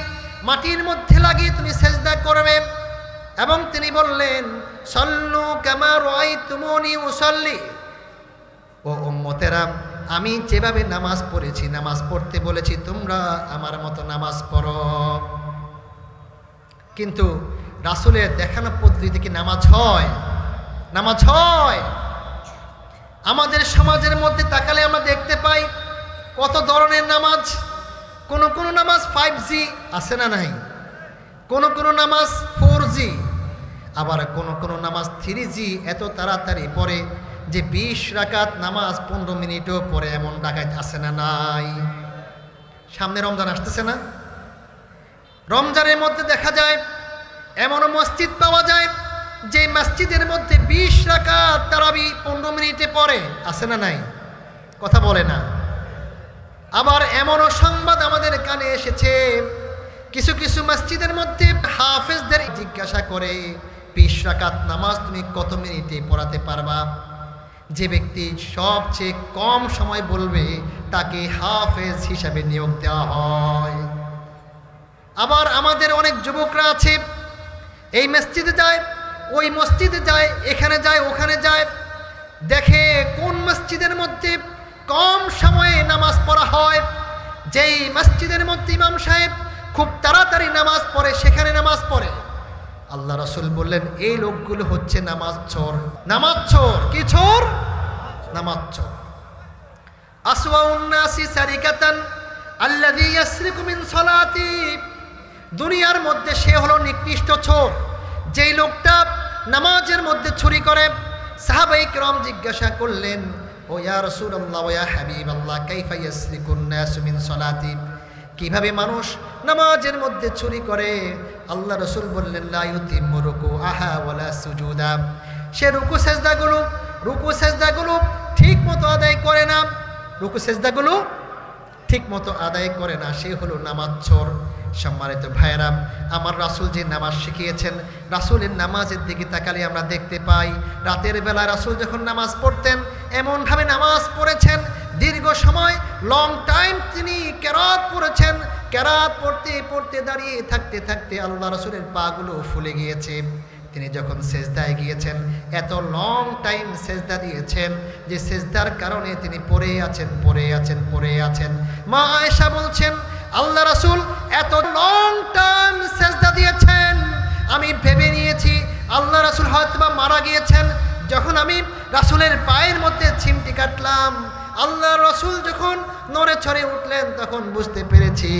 মাটির মধ্যে লাগিয়ে তুমি সেজদা করবে। এবং তিনি বললেন, সল্লু কামা রাআইতুমুনি উসাল্লি, ও উম্মতেরা, আমি যেভাবে নামাজ পড়েছি, নামাজ পড়তে বলেছি, তোমরা আমার মতো নামাজ পড়ো। কিন্তু রাসূলের দেখানো পদ্ধতিতে কি নামাজ হয়? নামাজ হয়? আমাদের সমাজের মধ্যে তাকালে আমরা দেখতে পাই কত ধরনের নামাজ। কোন কোন নামাজ 5G আছে না নাই, কোন কোন নামাজ 4G, আবার কোন কোন নামাজ 3G, এত তাড়াতাড়ি পড়ে যে 20 রাকাত নামাজ 15 মিনিটও পরে, এমন ডাকাত আছে না নাই? সামনে রমজান আসতেছে না? রমজানের মধ্যে দেখা যায় এমন মসজিদ পাওয়া যায় যে মসজিদের মধ্যে 20 রাকাত তারাবি 15 মিনিটে পড়ে, আছে না নাই? কথা বলে না। আবার এমনও সংবাদ আমাদের কানে এসেছে, কিছু কিছু মসজিদের মধ্যে হাফেজদের জিজ্ঞাসা করে 20 রাকাত নামাজ তুমি কত মিনিটে পড়াতে পারবা? যে ব্যক্তি সবচেয়ে কম সময় বলবে তাকে হাফেজ হিসাবে নিয়োগ দেওয়া হয়। আবার আমাদের অনেক যুবকরা আছে, এই মসজিদে যায়, ওই মসজিদে যায়, এখানে যায়, ওখানে যায়, দেখে কোন মসজিদের মধ্যে কম সময়ে নামাজ পড়া হয়। যেই মসজিদের মধ্যে ইমাম সাহেব খুব তাড়াতাড়ি নামাজ পড়ে সেখানে নামাজ পড়ে। আল্লাহ রাসূল বললেন, এই লোকগুলো হচ্ছে নামাজ চোর। নামাজ চোর। কি চোর? নামাজ চোর। আসওয়াউন নাসি সারিকাতান আল্লাযী ইয়াসরিকু মিন সালাতি, দুনিয়ার মধ্যে সে হলো নিকৃষ্ট চোর, যেই লোকটা নামাজের মধ্যে চুরি করে। সাহাবায়ে কেরাম জিজ্ঞাসা করলেন, ও ইয়া রাসূলুল্লাহ, ইয়া হাবিবাল্লাহ, কাইফা ইয়াসরিকুন নাসু মিন সালাতি, কিভাবে মানুষ নামাজের মধ্যে চুরি করে? আল্লাহ রাসূল বললেন, লা ইউতিম্মু রুকুআহা ওয়ালা সুজুদা, সে রুকু সেজদাগুলো ঠিক মতো আদায় করে না, রুকু সেজদাগুলো ঠিক মতো আদায় করে না, সে হলো নামাজ চোর। সম্মানিত ভাইয়েরা, আমার রাসূল যে নামাজ শিখিয়েছেন, রাসূলের নামাজের দিকে তাকালে আমরা দেখতে পাই রাতের বেলা রাসূল যখন নামাজ পড়তেন এমনভাবে নামাজ পড়েছেন, দীর্ঘ সময় লং টাইম তিনি কেরাত পড়েছেন। কেরাত পড়তে পড়তে দাঁড়িয়ে থাকতে থাকতে আল্লাহ রাসূলের পাগুলো ফুলে গিয়েছে। তিনি যখন সেজদায় গিয়েছেন এত লং টাইম সেজদা দিয়েছেন যে সেজদার কারণে তিনি পড়ে আছেন। মা আয়েশা বলছেন, আল্লাহ রাসূল এত লং টাইম সেজদা দিয়েছেন, আমি ভেবে নিয়েছি আল্লাহ রাসূল হয়তোবা মারা গিয়েছেন। যখন আমি রাসূলের পায়ের মধ্যে চিমটি কাটলাম, আল্লাহ রাসূল যখন নড়ে চড়ে উঠলেন, তখন বুঝতে পেরেছি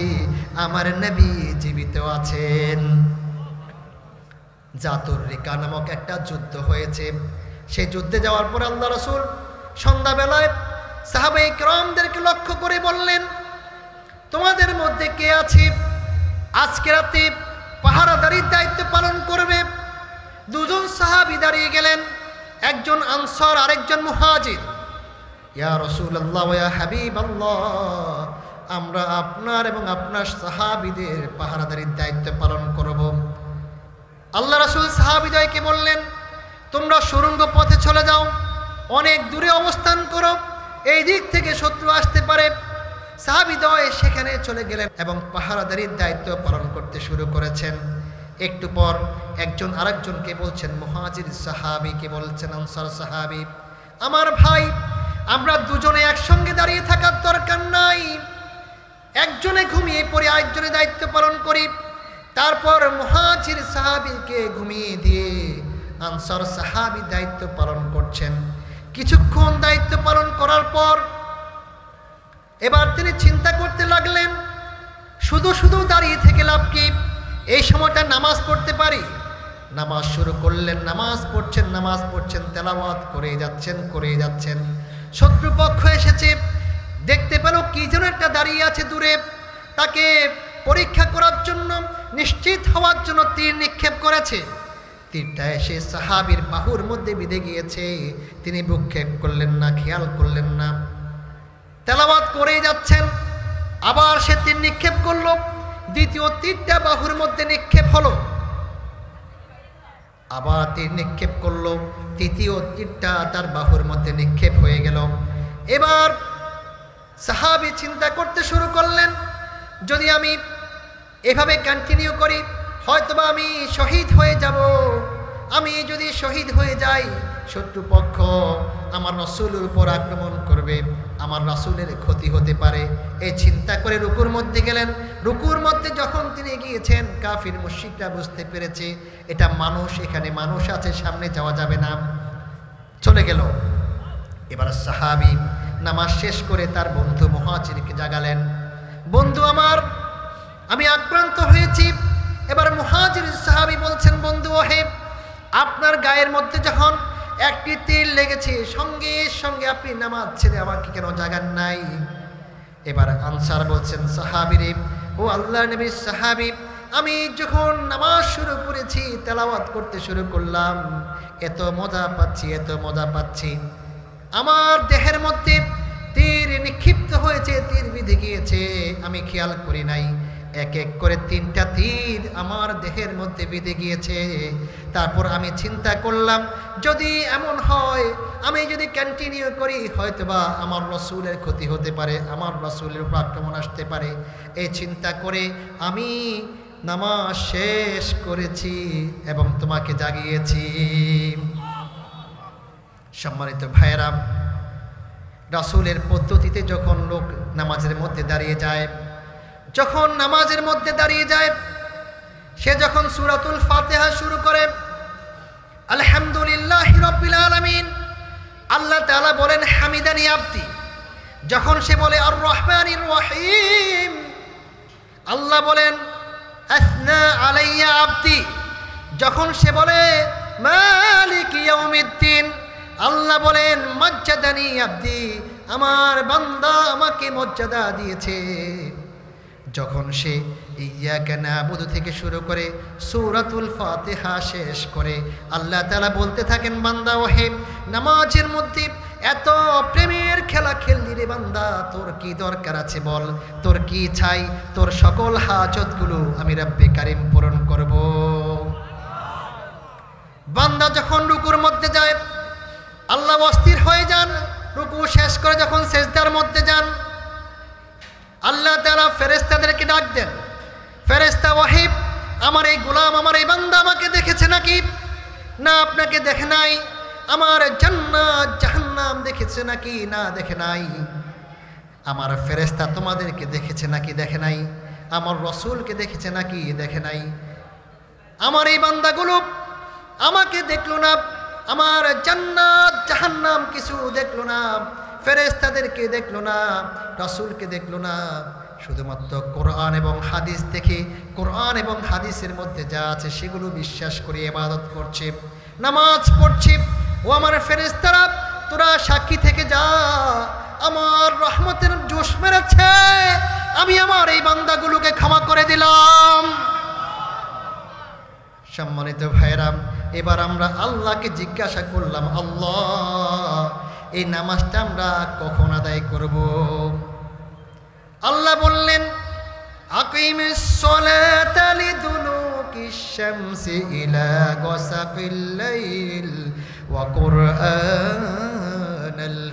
আমার নবী জীবিত আছেন। জাতুর রিকা নামক একটা যুদ্ধ হয়েছে। সেই যুদ্ধে যাওয়ার পর আল্লাহ রাসূল সন্ধ্যাবেলায় সাহাবায়ে কেরামদেরকে লক্ষ্য করে বললেন, তোমাদের মধ্যে কে আছে আজকে রাতে পাহারাদারির দায়িত্ব পালন করবে? দুজন সাহাবী দাঁড়িয়ে গেলেন, একজন আনসার আরেকজন মুহাজির। ইয়া রাসূলুল্লাহ, ইয়া হাবিবাল্লাহ, আমরা আপনার এবং আপনার সাহাবীদের পাহারাদারির দায়িত্ব পালন করব। আল্লাহ রাসূল সাহাবীদেরকে বললেন, তোমরা সুড়ঙ্গ পথে চলে যাও, অনেক দূরে অবস্থান করো, এই দিক থেকে শত্রু আসতে পারে। সাহাবীদ্বয় সেখানে চলে গেলেন এবং পাহারাদারির দায়িত্ব পালন করতে শুরু করেছেন। একটু পর একজন আরেকজনকে বলছেন, মুহাজির সাহাবীকে বলছেন, আনসার সাহাবী, আমার ভাই, আমরা দুজনে একসঙ্গে দাঁড়িয়ে থাকার দরকার নাই, একজনে ঘুমিয়ে পড়ে আরেকজনে দায়িত্ব পালন করি। তারপর মুহাজির সাহাবীকে ঘুমিয়ে দিয়ে আনসার সাহাবী দায়িত্ব পালন করছেন। কিছুক্ষণ দায়িত্ব পালন করার পর এবার তিনি চিন্তা করতে লাগলেন, শুধু শুধু দাঁড়িয়ে থেকে লাভ কি? এই সময়টা নামাজ পড়তে পারি, নামাজ শুরু করলেন, নামাজ পড়ছেন, তেলাওয়াত করে যাচ্ছেন। শত্রুপক্ষ এসেছে, দেখতে পেল কি যেন একটা দাঁড়িয়ে আছে দূরে, তাকে পরীক্ষা করার জন্য, নিশ্চিত হওয়ার জন্য তীর নিক্ষেপ করেছে। তীরটা এসে সাহাবীর বাহুর মধ্যে বিঁধে গিয়েছে। তিনি ভ্রুক্ষেপ করলেন না, খেয়াল করলেন না, তেলাওয়াত করেই যাচ্ছেন। আবার সে তীর নিক্ষেপ করল, দ্বিতীয় তীরটা বাহুর মধ্যে নিক্ষেপ হলো। আবার তীর নিক্ষেপ করলো, তৃতীয় তীরটা তার বাহুর মধ্যে নিক্ষেপ হয়ে গেল। এবার সাহাবী চিন্তা করতে শুরু করলেন, যদি আমি এভাবে কন্টিনিউ করি হয়তোবা আমি শহীদ হয়ে যাব। আমি যদি শহীদ হয়ে যাই, শত্রুপক্ষ আমার রাসূলের উপর আক্রমণ করবে, আমার রাসূলের ক্ষতি হতে পারে। এই চিন্তা করে রুকুর মধ্যে গেলেন। রুকুর মধ্যে যখন তিনি গিয়েছেন, কাফির মুশরিকরা বুঝতে পেরেছে এটা মানুষ, এখানে মানুষ আছে, সামনে যাওয়া যাবে না, চলে গেল। এবার সাহাবী নামাজ শেষ করে তার বন্ধু মুহাজিরকে জাগালেন, বন্ধু আমার, আমি আক্রান্ত হয়েছি। এবার মুহাজির সাহাবী বলছেন, বন্ধু ওহে, আপনার গায়ের মধ্যে যখন একটি তীর লেগেছে, সঙ্গে সঙ্গে আপনি নামাজ ছেড়ে আমাকে কেন জাগান নাই? এবার আনসার বলছেন, সাহাবীরে, ও আল্লাহর নবীর সাহাবী, আমি যখন নামাজ শুরু করেছি, তেলাওয়াত করতে শুরু করলাম, এত মজা পাচ্ছি, আমার দেহের মধ্যে তীর নিক্ষিপ্ত হয়েছে, তীর বিঁধে গিয়েছে, আমি খেয়াল করি নাই। এক এক করে 3টা তীর আমার দেহের মধ্যে বিঁধে গিয়েছে। তারপর আমি চিন্তা করলাম, যদি এমন হয়, আমি যদি কন্টিনিউ করি, হয়তোবা আমার রাসূলের ক্ষতি হতে পারে, আমার রাসূলের উপর আক্রমণ আসতে পারে। এই চিন্তা করে আমি নামাজ শেষ করেছি এবং তোমাকে জাগিয়েছি। সম্মানিত ভাইয়েরা, রাসূলের পদ্ধতিতে যখন লোক নামাজের মধ্যে দাঁড়িয়ে যায়, সে যখন সূরাতুল ফাতিহা শুরু করে, আলহামদুলিল্লাহি রাব্বিল আলামিন, আল্লাহ তাআলা বলেন হামিদানি আবদি। যখন সে বলে আর রহমানির রহিম, আল্লাহ বলেন আসনা আলাইয়া আবদি। যখন সে বলে মালিক ইয়াউমিদ্দিন, আল্লাহ বলেন মাজ্জাদানি আবদি, আমার বান্দা আমাকে মর্যাদা দিয়েছে। যখন সে ইয়্যাকা না'বুদু থেকে শুরু করে সূরাতুল ফাতিহা শেষ করে, আল্লাহ তাআলা বলতে থাকেন, বান্দা ওহে, নামাজের মধ্যে এত প্রেমের খেলা খেললি রে বান্দা, তোর কি দরকার আছে বল, তোর কি চাই, তোর সকল হাজতগুলো আমি রব্বে কারীম পূরণ করব। বান্দা যখন রুকুর মধ্যে যায়, আল্লাহ অস্থির হয়ে যান। রুকু শেষ করে যখন সেজদার মধ্যে যান, আল্লাহ তাআলা ফেরেশতাদেরকে ডাক দেন, ফেরেশতা ওয়াহিব, আমার এই গোলাম, আমার এই বান্দা আমাকে দেখেছে নাকি? না, আপনাকে দেখে নাই। আমার জান্নাত জাহান্নাম দেখেছে নাকি? না, দেখে নাই। আমার ফেরেশতা তোমাদেরকে দেখেছে নাকি? দেখে নাই। আমার রাসূলকে দেখেছে নাকি? দেখে নাই। আমার এই বান্দাগুলো আমাকে দেখলো না, আমার জান্নাত জাহান্নাম কিছু দেখলো না, ফেরেশতাদেরকে দেখলো না, রাসূলকে দেখলো না, শুধুমাত্র কোরআন এবং হাদিস দেখে, কোরআন এবং হাদিসের মধ্যে যা আছে সেগুলো বিশ্বাস করে ইবাদত করছে, নামাজ পড়ছে। ও আমার ফেরেশতারা, তোরা সাক্ষী থেকে যা, আমার রহমতের জোশ মেরেছে, আমি আমার এই বান্দাগুলোকে ক্ষমা করে দিলাম। সম্মানিত ভাইরা, এবার আমরা আল্লাহকে জিজ্ঞাসা করলাম, আল্লাহ, এই নামাজটা আমরা কখন আদায় করব? আল্লাহ বললেন, আকিমিস সালাতা লিদুলুকিশ শামসি ইলা গাসাকিল লাইল ওয়া কুরআনাল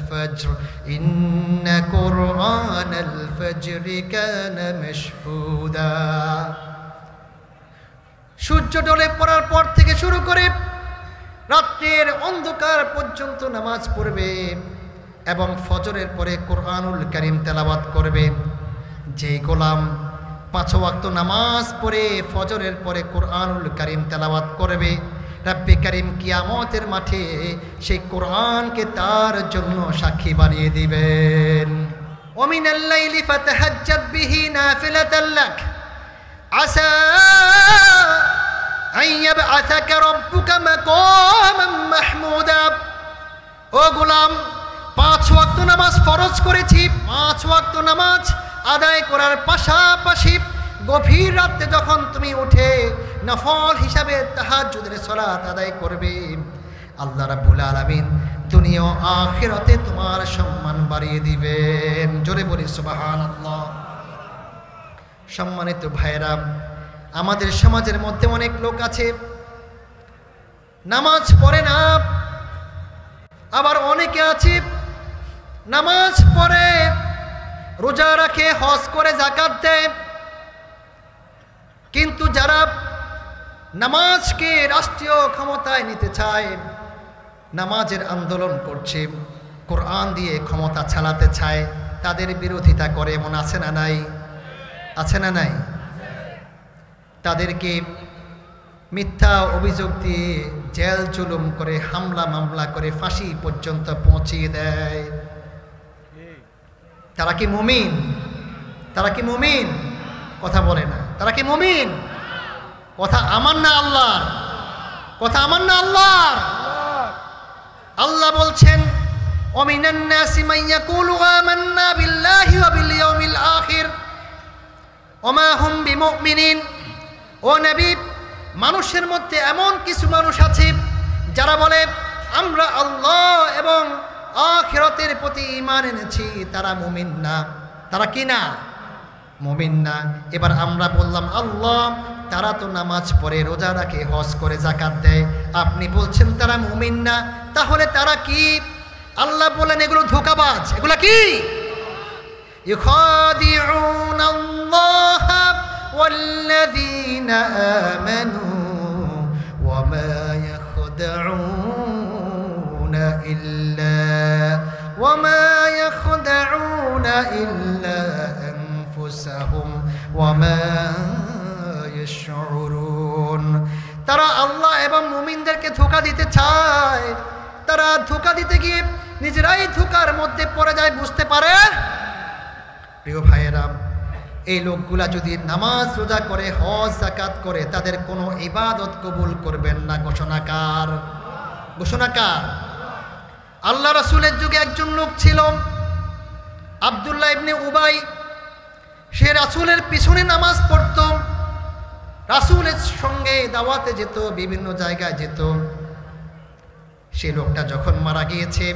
ফাজর ইন্না কুরআনাল ফাজরি কানা মাশহুদা। সূর্য ডলে পড়ার পর থেকে শুরু করে রাত্রির অন্ধকার পর্যন্ত নামাজ পড়বে এবং ফজরের পরে কোরআনুল কারীম তেলাওয়াত করবে। যে গোলাম 5 ওয়াক্ত নামাজ পড়ে ফজরের পরে কোরআনুল কারীম তেলাওয়াত করবে, রব্বে কারীম কিয়ামতের মাঠে সেই কোরআনকে তার জন্য সাক্ষী বানিয়ে দিবেন। ওয়া মিনাল লাইলি ফাতাহাজ্জাদ বিহি নাফিলাতাল লাক আসা আন বাআসাকা রাব্বুকা মাকামান মাহমুদা। ও গোলাম, 5 ওয়াক্ত নামাজ ফরজ করেছি। 5 ওয়াক্ত নামাজ আদায় করার পাশাপাশি গভীর রাতে যখন তুমি উঠে নফল হিসাবে তাহাজ্জুদের সালাত আদায় করবে, আল্লাহ রাব্বুল আলামিন দুনিয়া ও আখিরাতে তোমার সম্মান বাড়িয়ে দিবেন। জোরে বলি সুবহানাল্লাহ। সম্মানিত ভাইরা, আমাদের সমাজের মধ্যে অনেক লোক আছে নামাজ পড়ে না, আবার অনেকে আছে নামাজ পড়ে, রোজা রাখে, হজ করে, যাকাত দেয়, কিন্তু যারা নামাজকে রাষ্ট্রীয় ক্ষমতায় নিতে চায়, নামাজের আন্দোলন করছে, কোরআন দিয়ে ক্ষমতা চালাতে চায়, তাদের বিরোধিতা করে, এমন আছে না নাই? আছে না নাই? তাদেরকে মিথ্যা অভিযোগ দিয়ে জেল জুলুম করে, হামলা মামলা করে, ফাঁসি পর্যন্ত পৌঁছিয়ে দেয়। তারা কি মুমিন? তারা কি মুমিন? কথা বলে না। তারা কি মুমিন? কথা আমার না আল্লাহর? কথা আমার না আল্লাহর? আল্লাহ বলছেন, ওমিনান নাসি মান ইয়াকুলু আমান্না বিল্লাহি ওয়া বিল ইয়াউমিল আখির ওয়া মা হুম বিমুমিনিন। ও নবী, মানুষের মধ্যে এমন কিছু মানুষ আছে যারা বলে আমরা আল্লাহ এবং আখিরাতের প্রতি ঈমান এনেছি, তারা মুমিন না। তারা কি না? মুমিন না। এবার আমরা বললাম আল্লাহ, তারা তো নামাজ পড়ে, রোজা রাখে, হজ করে, যাকাত দেয়, আপনি বলছেন তারা মুমিন না, তাহলে তারা কি? আল্লাহ বলেন এগুলো ধোঁকাবাজ। এগুলো কি? ইউখাদিউনাল্লাহ ওয়াল্লাযীনা আমানু ওয়া মা ইয়াখদাউনা ইল্লা আনফুসাহুম ওয়া মা ইয়াশউরুন। তারা আল্লাহ এবং মুমিনদেরকে ধোঁকা দিতে চায়। তারা ধোঁকা দিতে গিয়ে নিজেরাই ধোঁকার মধ্যে পড়ে যায়, বুঝতে পারে। প্রিয় ভাইয়েরা, এই লোকগুলা যদি নামাজ রোজা করে, হজ যাকাত করে, তাদের কোনো ইবাদত কবুল করবেন না। ঘোষণাকার। ঘোষণাকার। আল্লাহ রাসূলের যুগে একজন লোক ছিল আব্দুল্লাহ ইবনে উবাই। সে রাসূলের পিছনে নামাজ পড়ত, রাসূলের সঙ্গে দাওয়াতে যেত, বিভিন্ন জায়গায় যেত। সে লোকটা যখন মারা গিয়েছে,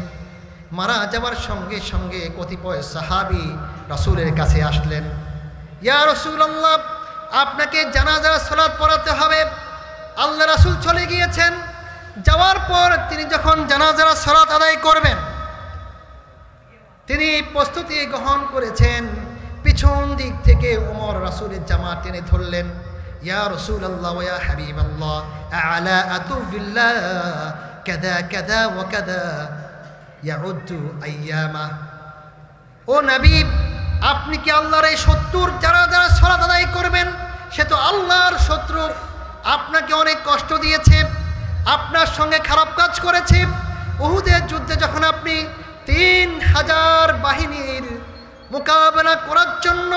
মারা যাওয়ার সঙ্গে সঙ্গে কতিপয় সাহাবী রাসূলের কাছে আসলেন। ইয়া রাসূলুল্লাহ, আপনাকে জানাজার সালাত পড়াতে হবে। আল্লাহ রাসূল চলে গিয়েছেন। যাওয়ার পর তিনি যখন জানাজার সালাত আদায় করবেন, তিনি প্রস্তুতি গ্রহণ করেছেন। পিছন দিক থেকে ওমর রাসূলের জামা টেনে ধরলেন। ইয়া রাসূলুল্লাহ ওয়া ইয়া হাবিবাল্লাহ, আলা আতুবিল্লাহ কাদা কাদা ওয়া কাদা ইয়াউদ্দু আইয়ামা। ও নবী, আপনি কি আল্লাহর এই শত্রুর যারা যারা সালাত আদায় করবেন, সে তো আল্লাহর শত্রু, আপনাকে অনেক কষ্ট দিয়েছে, আপনার সঙ্গে খারাপ কাজ করেছে। উহুদের যুদ্ধে যখন আপনি 3000 বাহিনীর মোকাবেলা করার জন্য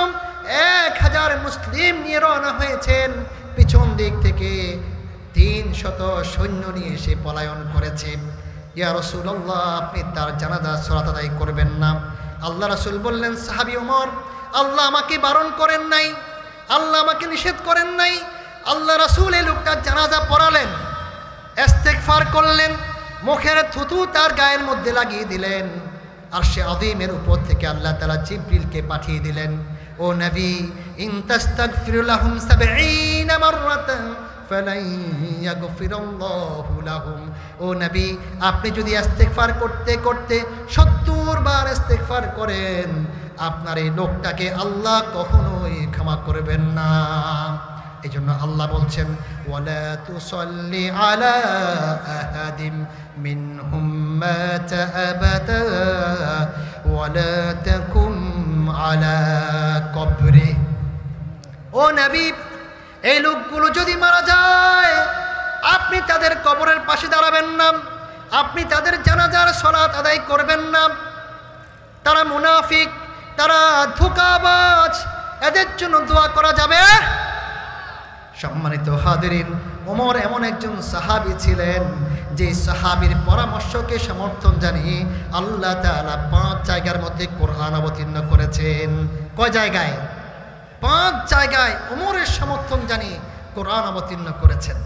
1000 মুসলিম নিয়ে রওনা হয়েছেন, পিছন দিক থেকে 300 সৈন্য নিয়ে এসে পলায়ন করেছে। ইয়া রাসূলুল্লাহ, আপনি তার জানাজার সালাত আদায় করবেন না। আল্লাহ রাসূল বললেন, সাহাবী ওমর, আল্লাহ আমাকে বারণ করেন নাই, আল্লাহ আমাকে নিষেধ করেন নাই। আল্লাহ রাসূল এই লোকটার জানাজা পড়ালেন, ইস্তেগফার করলেন, মুখের থুতু তার গায়ের মধ্যে লাগিয়ে দিলেন। আরশে আযীমের উপর থেকে আল্লাহ তাআলা জিবরিলকে পাঠিয়ে দিলেন, ও নবী, ইন তাস্তাগফির লাহুম 70 মাররাতান ফালাই ইয়াগফিরুল্লাহু লাহুম। ও নবী, আপনি যদি ইস্তেগফার করতে করতে 70 বার ইস্তেগফার করেন, আপনার এই লোকটাকে আল্লাহ কখনোই ক্ষমা করবেন না। এই জন্য আল্লাহ বলছেন, ওয়ালা তুসাল্লি আলা আহাদিম মিনহুম মাতা আবাদা ওয়ালা তাকুম আলা কবরি। ও নবী, এই লোকগুলো যদি মারা যায়, আপনি তাদের কবরের পাশে দাঁড়াবেন না, আপনি তাদের জানাজার সালাত আদায় করবেন না। তারা মুনাফিক, তারা ধোঁকাবাজ, এদের জন্য দোয়া করা যাবে? সম্মানিত হাদিরিন, ওমর এমন একজন সাহাবী ছিলেন যে সাহাবীর পরামর্শকে সমর্থন জানিয়ে আল্লাহ তাআলা 5 জায়গার মধ্যে কোরআন অবতীর্ণ করেছেন। কয় জায়গায়? 5 জায়গায় ওমরের সমর্থন জানিয়ে কোরআন অবতীর্ণ করেছেন।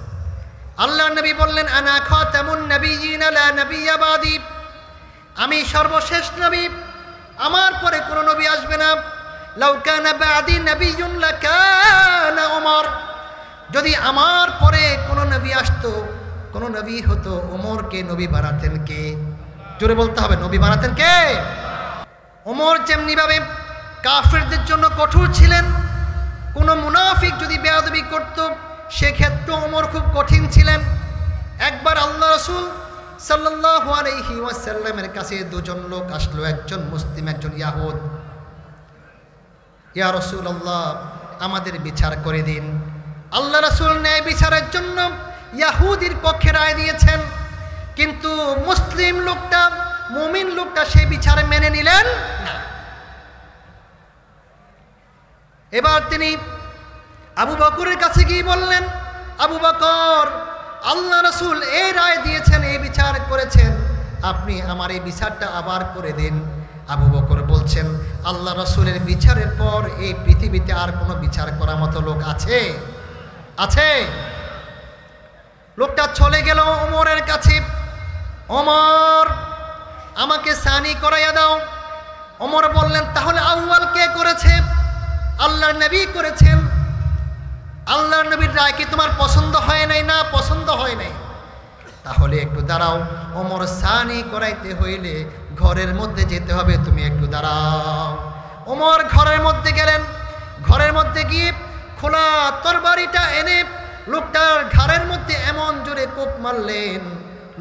আল্লাহর নবী বললেন, আনা খাতামুন নাবিয়্যিন লা নাবিয়্যা বাদি, আমি সর্বশেষ নবী, আমার পরে কোনো নবী আসবে না। লাউ কানা বাদি নাবিয়্যুন লাকানা ওমর, যদি আমার পরে কোনো নবী আসতো, কোনো নবী হতো, ওমরকে নবী বানাতেন কে? জোরে বলতে হবে, নবী বানাতেন কে? ওমর যেমনিভাবে কাফেরদের জন্য কঠোর ছিলেন, কোনো মুনাফিক যদি বেয়াদবি করত সেক্ষেত্রে ওমর খুব কঠিন ছিলেন। একবার আল্লাহ রাসূল সাল্লাল্লাহু আলাইহি ওয়াসাল্লামের কাছে দুজন লোক আসলো, একজন মুসলিম, একজন ইয়াহুদ। ইয়া রাসূলুল্লাহ, আমাদের বিচার করে দিন। আল্লাহ রাসূল ন্যায় বিচারের জন্য ইয়াহুদির পক্ষে রায় দিয়েছেন, কিন্তু মুসলিম লোকটা, মুমিন লোকটা সেই বিচার মেনে নিলেন না। এবার তিনি আবু বকরের কাছে গিয়ে বললেন, আবু বকর, আল্লাহ রাসূল এই রায় দিয়েছেন, এই বিচার করেছেন, আপনি আমার এই বিচারটা আবার করে দিন। আবু বকর বলছেন, আল্লাহ রাসূলের বিচারের পর এই পৃথিবীতে আর কোনো বিচার করার মতো লোক আছে? আছে? লোকটা চলে গেল ওমরের কাছে। ওমর, আমাকে সানি করাইয়া দাও। ওমর বললেন, তাহলে আউয়াল কে করেছে? আল্লাহর নবী করেছেন। আল্লাহর নবীর রায় কি তোমার পছন্দ হয় নাই? না, পছন্দ হয় নাই। তাহলে একটু দাঁড়াও, ওমর সানি করাইতে হইলে ঘরের মধ্যে যেতে হবে, তুমি একটু দাঁড়াও। ওমর ঘরের মধ্যে গেলেন। ঘরের মধ্যে গিয়ে খোলা তরবারিটা এনে লোকটার ঘাড়ের মধ্যে এমন জোরে কোপ মারলেন,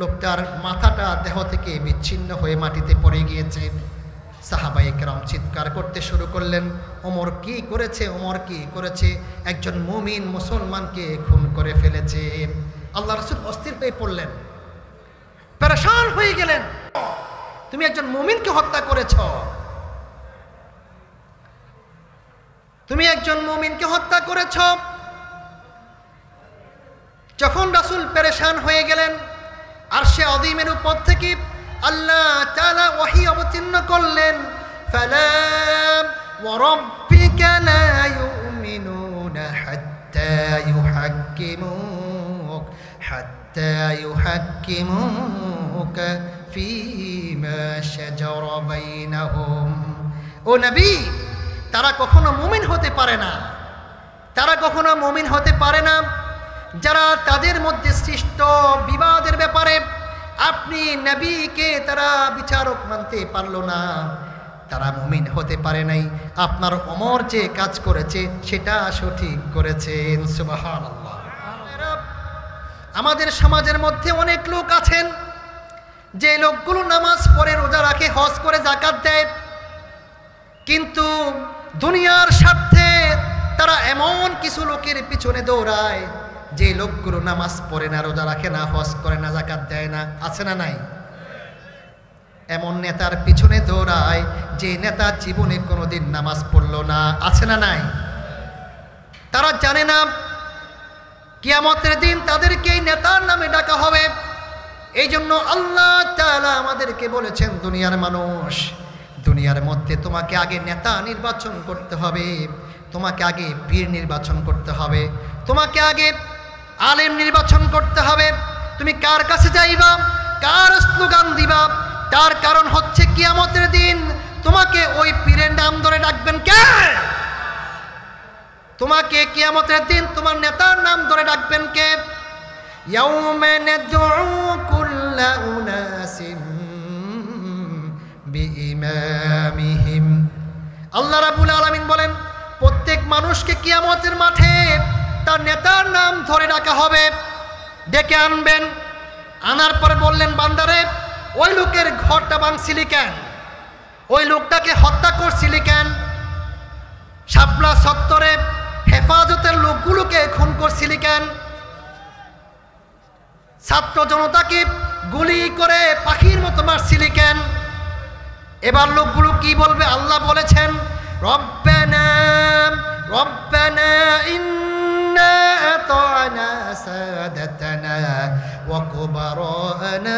লোকটার মাথাটা দেহ থেকে বিচ্ছিন্ন হয়ে মাটিতে পড়ে গিয়েছে। সাহাবায়ে কেরাম চিৎকার করতে শুরু করলেন, ওমর কি করেছে, ওমর কি করেছে, একজন মুমিন মুসলমানকে খুন করে ফেলেছে। আল্লাহ রাসূল অস্থির হয়ে পড়লেন, পেরেশান হয়ে গেলেন, তুমি একজন মুমিনকে হত্যা করেছ, তুমি একজন মুমিনকে হত্যা করেছ। যখন রাসূল পেরেশান হয়ে গেলেন, আরশে আযীমের উপর থেকে আল্লাহ তাআলা ওহী অবতীর্ণ করলেন, ফালা ওয়া রাব্বিকা লা ইউমিনুনা হাত্তা ইউহাক্কিমুকা ফীমা শাজারা বাইনাহুম। ও নবী, তারা কখনো মুমিন হতে পারে না, তারা কখনো মুমিন হতে পারে না যারা তাদের মধ্যে সৃষ্ট বিবাদের ব্যাপারে আপনি নবীকে তারা বিচারক মানতে পারলো না, তারা মুমিন হতে পারে নাই। আপনার ওমর যে কাজ করেছে সেটা সঠিক করেছেন। সুবহানাল্লাহ। আমাদের সমাজের মধ্যে অনেক লোক আছেন যে লোকগুলো নামাজ পড়ে, রোজা রাখে, হজ করে, যাকাত দেয়, কিন্তু দুনিয়ার স্বার্থে তারা এমন কিছু লোকের পিছনে দৌড়ায় যে লোকগুলো নামাজ পড়ে না, রোজা রাখে না, হজ করে না, যাকাত দেয় না। আছে না নাই? এমন নেতার পিছনে দৌড়ায় যে নেতা জীবনে কোনোদিন নামাজ পড়লো না। আছে না নাই? তারা জানে না কিয়ামতের দিন তাদেরকে এই নেতার নামে ডাকা হবে। এই জন্য আল্লাহ তাআলা আমাদেরকে বলেছেন, দুনিয়ার মানুষ, দুনিয়ার মধ্যে তোমাকে আগে নেতা নির্বাচন করতে হবে, তোমাকে আগে পীর নির্বাচন করতে হবে, তোমাকে আগে আলেম নির্বাচন করতে হবে। তুমি কার কাছে যাইবা, কার স্লোগান দিবা, তার কারণ হচ্ছে কিয়ামতের দিন তোমাকে ওই পীরের নাম ধরে ডাকবেন কে? তোমাকে কিয়ামতের দিন তোমার নেতার নাম ধরে ডাকবেন কে? ইয়াউমা নাদউ কুল্লা উনাসিন বিইমামিহিম। আল্লাহ রাব্বুল আলামিন বলেন, প্রত্যেক মানুষকে কিয়ামতের মাঠে তার নেতার নাম ধরে ডাকা হবে, ডেকে আনবেন। আনার পরে বললেন, বান্দারে, ওই লোকের ঘরটা ভাঙছিলি কেন? ওই লোকটাকে হত্যা করছিলি কেন? শাপলা চত্বরে হেফাজতের লোকগুলোকে খুন করছিলি কেন? ছাত্র জনতাকে গুলি করে পাখির মতো মারছিলি কেন? এবার লোকগুলো কি বলবে? আল্লাহ বলেছেন, রব্বানা রব্বানা ইন্না سادتنا وكبراءنا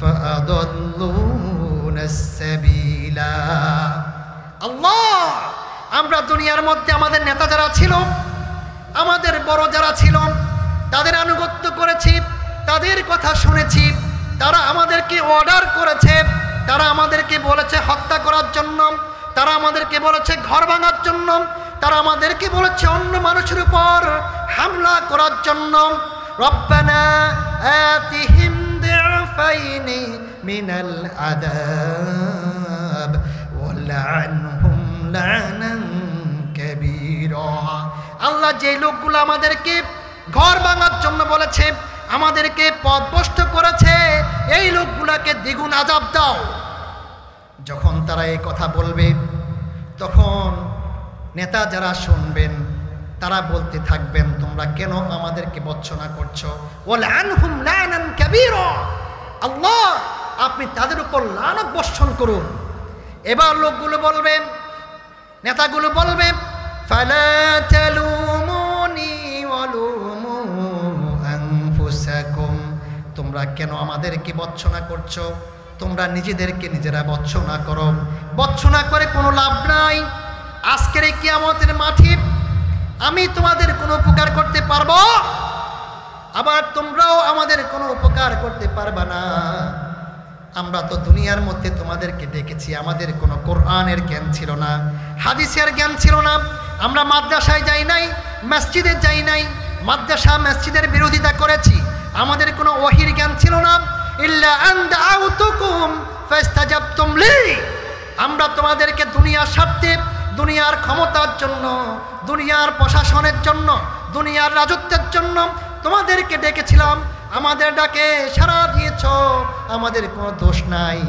فأضلونا السبيل আল্লাহ আমরা দুনিয়ার মধ্যে আমাদের নেতা যারা ছিল, আমাদের বড় যারা ছিল, তাদের আনুগত্য করেছি, তাদের কথা শুনেছি, তারা আমাদেরকে অর্ডার করেছে, তারা আমাদেরকে বলেছে হত্যা করার জন্য, তারা আমাদেরকে বলেছে ঘর ভাঙার জন্য, তারা আমাদেরকে বলেছে অন্য মানুষের উপর হামলা করার জন্য। রব্বানা আতিহিম দি'ফাইনি মিনাল আযাব ওয়ালআনহুম লা'নান কাবীরা। আল্লাহ যে লোকগুলো আমাদেরকে ঘর ভাঙার জন্য বলেছে, আমাদেরকে পথভ্রষ্ট করেছে, এই লোকগুলোকে দ্বিগুণ আযাব দাও। যখন তারা এই কথা বলবে তখন নেতা যারা শুনবেন তারা বলতে থাকবেন তোমরা কেন আমাদেরকে বর্জনা করছো? ওয়ালআনহুম লা'নান কাবীরা, আল্লাহ আপনি তাদের উপর লানত বর্ষণ করুন। এবার লোকগুলো বলবে, নেতাগুলো বলবে ফালা তালুমুনি ওয়ালুমু আনফুসাকুম, তোমরা কেন আমাদেরকে বর্জনা করছো? তোমরা নিজেদেরকে নিজেরা বর্জনা করো, বর্জনা করে কোনো লাভ নাই। আজকের এই কিয়ামতের মাঠে আমি তোমাদের কোনো উপকার করতে পারবো, আবার তোমরাও আমাদের কোনো উপকার করতে পারবা না। আমরা তো দুনিয়ার মধ্যে তোমাদেরকে ডেকেছি, আমাদের কোনো কোরআনের জ্ঞান ছিল না, হাদিসের জ্ঞান ছিল না, আমরা মাদ্রাসায় যাই নাই, মসজিদে যাই নাই, মাদ্রাসা মসজিদের বিরোধিতা করেছি, আমাদের কোনো ওহীর জ্ঞান ছিল না। ইল্লা আন দাআউতুকুম ফাস্তাজাবতুম লি, আমরা তোমাদেরকে দুনিয়ার স্বার্থে, দুনিয়ার ক্ষমতার জন্য, দুনিয়ার প্রশাসনের জন্য, দুনিয়ার রাজত্বের জন্য তোমাদেরকে ডেকেছিলাম, আমাদের ডাকে সাড়া দিয়েছ, আমাদের কোনো দোষ নাই।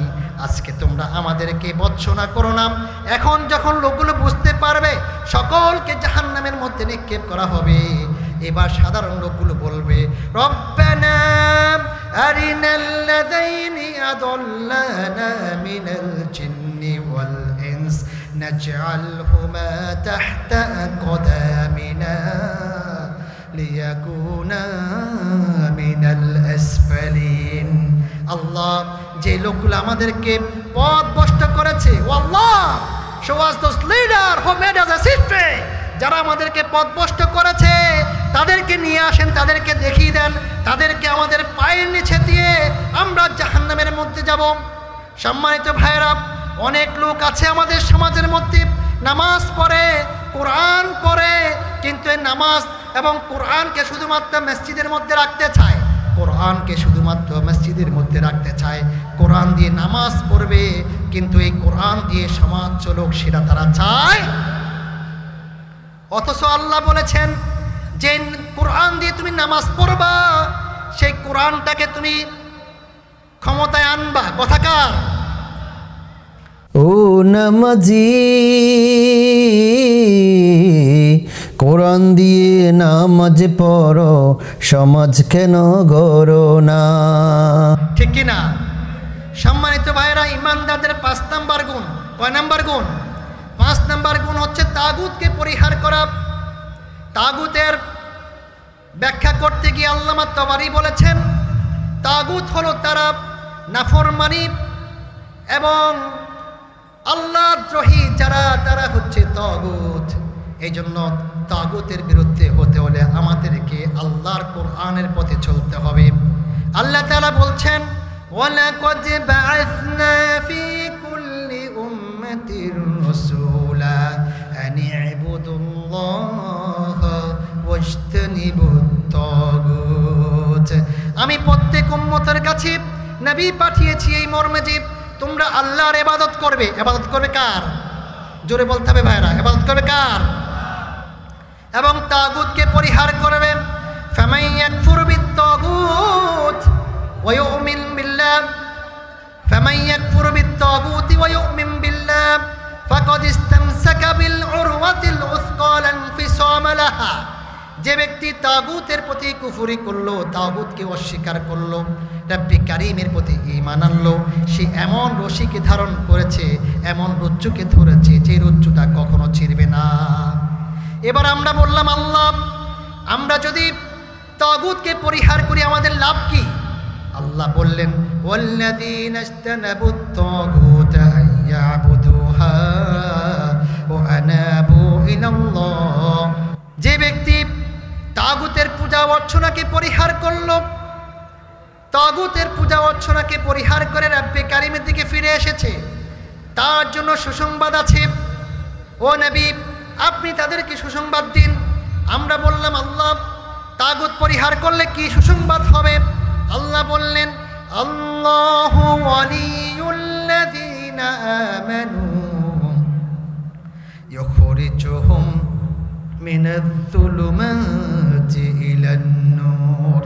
আজকে তোমরা আমাদেরকে বর্জনা করো না। এখন যখন লোকগুলো বুঝতে পারবে সকলকে জাহান্নামের মধ্যে নিক্ষেপ করা হবে, এবার সাধারণ লোকগুলো বলবে রব্বানা আরিনাল্লাযাইনি আদাল্লানা মিনাল জিন্নি ওয়াল ইনস নাজআলহুমা তাহতা আকদামিনা লিয়াকুনা মিনাল আসফালিন। আল্লাহ যে লোকগুলো আমাদেরকে পথভ্রষ্ট করেছে, O Allah show us those leader who made us astray, যারা আমাদেরকে পথভ্রষ্ট করেছে তাদেরকে নিয়ে আসেন, তাদেরকে দেখিয়ে দেন, তাদেরকে আমাদের পায়ের নিচে দিয়ে আমরা জাহান্নামের মধ্যে যাব। সম্মানিত ভাইরা, অনেক লোক আছে আমাদের সমাজের মধ্যে নামাজ পড়ে, কোরআন পড়ে, কিন্তু এই নামাজ এবং কোরআনকে শুধুমাত্র মসজিদের মধ্যে রাখতে চায়, কোরআনকে শুধুমাত্র মসজিদের মধ্যে রাখতে চায়, কোরআন দিয়ে নামাজ পড়বে কিন্তু এই কোরআন দিয়ে সমাজ চলুক সেটা তারা চায়। অথচ আল্লাহ বলেছেন যে কোরআন দিয়ে তুমি নামাজ পড়বা, সেই কোরআনটাকে তুমি ক্ষমতায় আনবা। কথাকার ও নামাজি কোরআন দিয়ে নামাজ পড়ো, সমাজ কেন গড়ো না? ঠিক কিনা? সম্মানিত ভাইরা, ইমানদারদের 5 নাম্বার গুণ। কয় নাম্বার গুণ? 5 নাম্বার গুণ হচ্ছে তাগুতকে পরিহার করা। তাগুতের ব্যাখ্যা করতে গিয়ে আল্লামা তাবারি বলেছেন তাগুত হলো তারা নাফরমানি এবং আল্লাহ দ্রোহী যারা, তারা হচ্ছে তাগুত। এই জন্য তাগুতের বিরুদ্ধে হতে হলে আমাদেরকে আল্লাহর কোরআনের পথে চলতে হবে। আল্লাহ তাআলা বলছেন ওয়ালাকাদ বাআসনা ফি কুল্লি উম্মাতির রাসূলা আন ইবুদুল্লাহা ওয়াজতানিবুত তাগুত। আমি প্রত্যেক উম্মতের কাছে নবী পাঠিয়েছি এই মর্মে যে তোমরা আল্লাহর ইবাদত করবে। ইবাদত করবে কার? জোরে বলতে হবে ভাইরা, ইবাদত করবে কার? এবং তাগুতকে পরিহার করবে। ফামান ইয়াকফুর বিত-তাগুত ওয়া ইউমিন বিল্লাহ, ফামান ইয়াকফুর বিত-তাগুত ওয়া ইউমিন বিল্লাহ ফাকাদ ইসতামসাকা বিল উরওয়াতিল উসকা লা ইনফিসামা লাহা। যে ব্যক্তি তাগুতের প্রতি কুফরি করলো, তাগুতকে অস্বীকার করলো, রব্বে কারীমের প্রতি ঈমান আনলো, সে এমন রশিকে ধারণ করেছে, এমন রজ্জুকে ধরেছে যে রজ্জুটা কখনো ছিঁড়বে না। এবার আমরা বললাম আল্লাহ, আমরা যদি তাগুতকে পরিহার করে আমাদের লাভ কি? আল্লাহ বললেন ওয়াল্লাযীনা ইজতানাবুত তাগুতা আইয়াবুদুহা ওয়া আনাবু ইলাল্লাহ, যে ব্যক্তি তাগুতের পূজা অর্চনাকে পরিহার করল, তাগুতের পূজা অর্চনাকে পরিহার করে রব্বে কারিমের দিকে ফিরে এসেছে, তার জন্য সুসংবাদ আছে। ও নবী, আপনি তাদেরকে সুসংবাদ দিন। আমরা বললাম আল্লাহ, তাগুত পরিহার করলে কি সুসংবাদ হবে? আল্লাহ বললেন আল্লাহু ওয়ালিয়ুল্লাযীনা আমানু ইউখরিজুহুম মিনাজ-যুলুমাতি ইলান-নূর।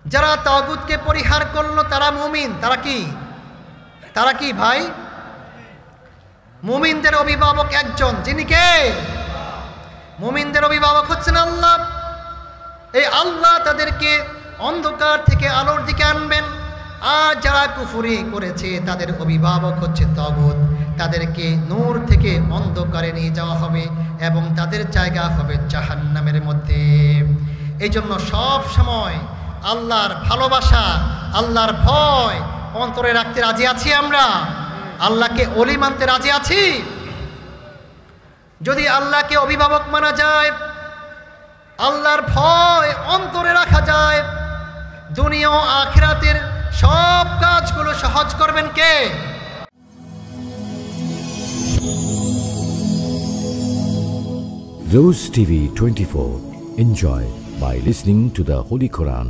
যারা তাগুতকে পরিহার করলো তারা মুমিন। তারা কি ভাই? মুমিনদের অভিভাবক একজন, যিনি কে? মুমিনদের অভিভাবক হচ্ছেন আল্লাহ। এই আল্লাহ তাদেরকে অন্ধকার থেকে আলোর দিকে আনবেন। আর যারা কুফরি করেছে তাদের অভিভাবক হচ্ছে তাগুত, তাদেরকে নূর থেকে অন্ধকারে নিয়ে যাওয়া হবে এবং তাদের জায়গা হবে জাহান্নামের মধ্যে। এই জন্য সব সময় আল্লাহর ভালোবাসা, আল্লাহর ভয় অন্তরে রাখতে রাজি আছি আমরা? আল্লাহকে ওলি মানতে রাজি আছি? যদি আল্লাহকে অভিভাবক মানা যায়, আল্লাহর ভয় অন্তরে রাখা যায়, দুনিয়া ও আখিরাতের সব কাজগুলো সহজ করবেন কে? Rose TV 24. Enjoy by listening to the Holy Quran.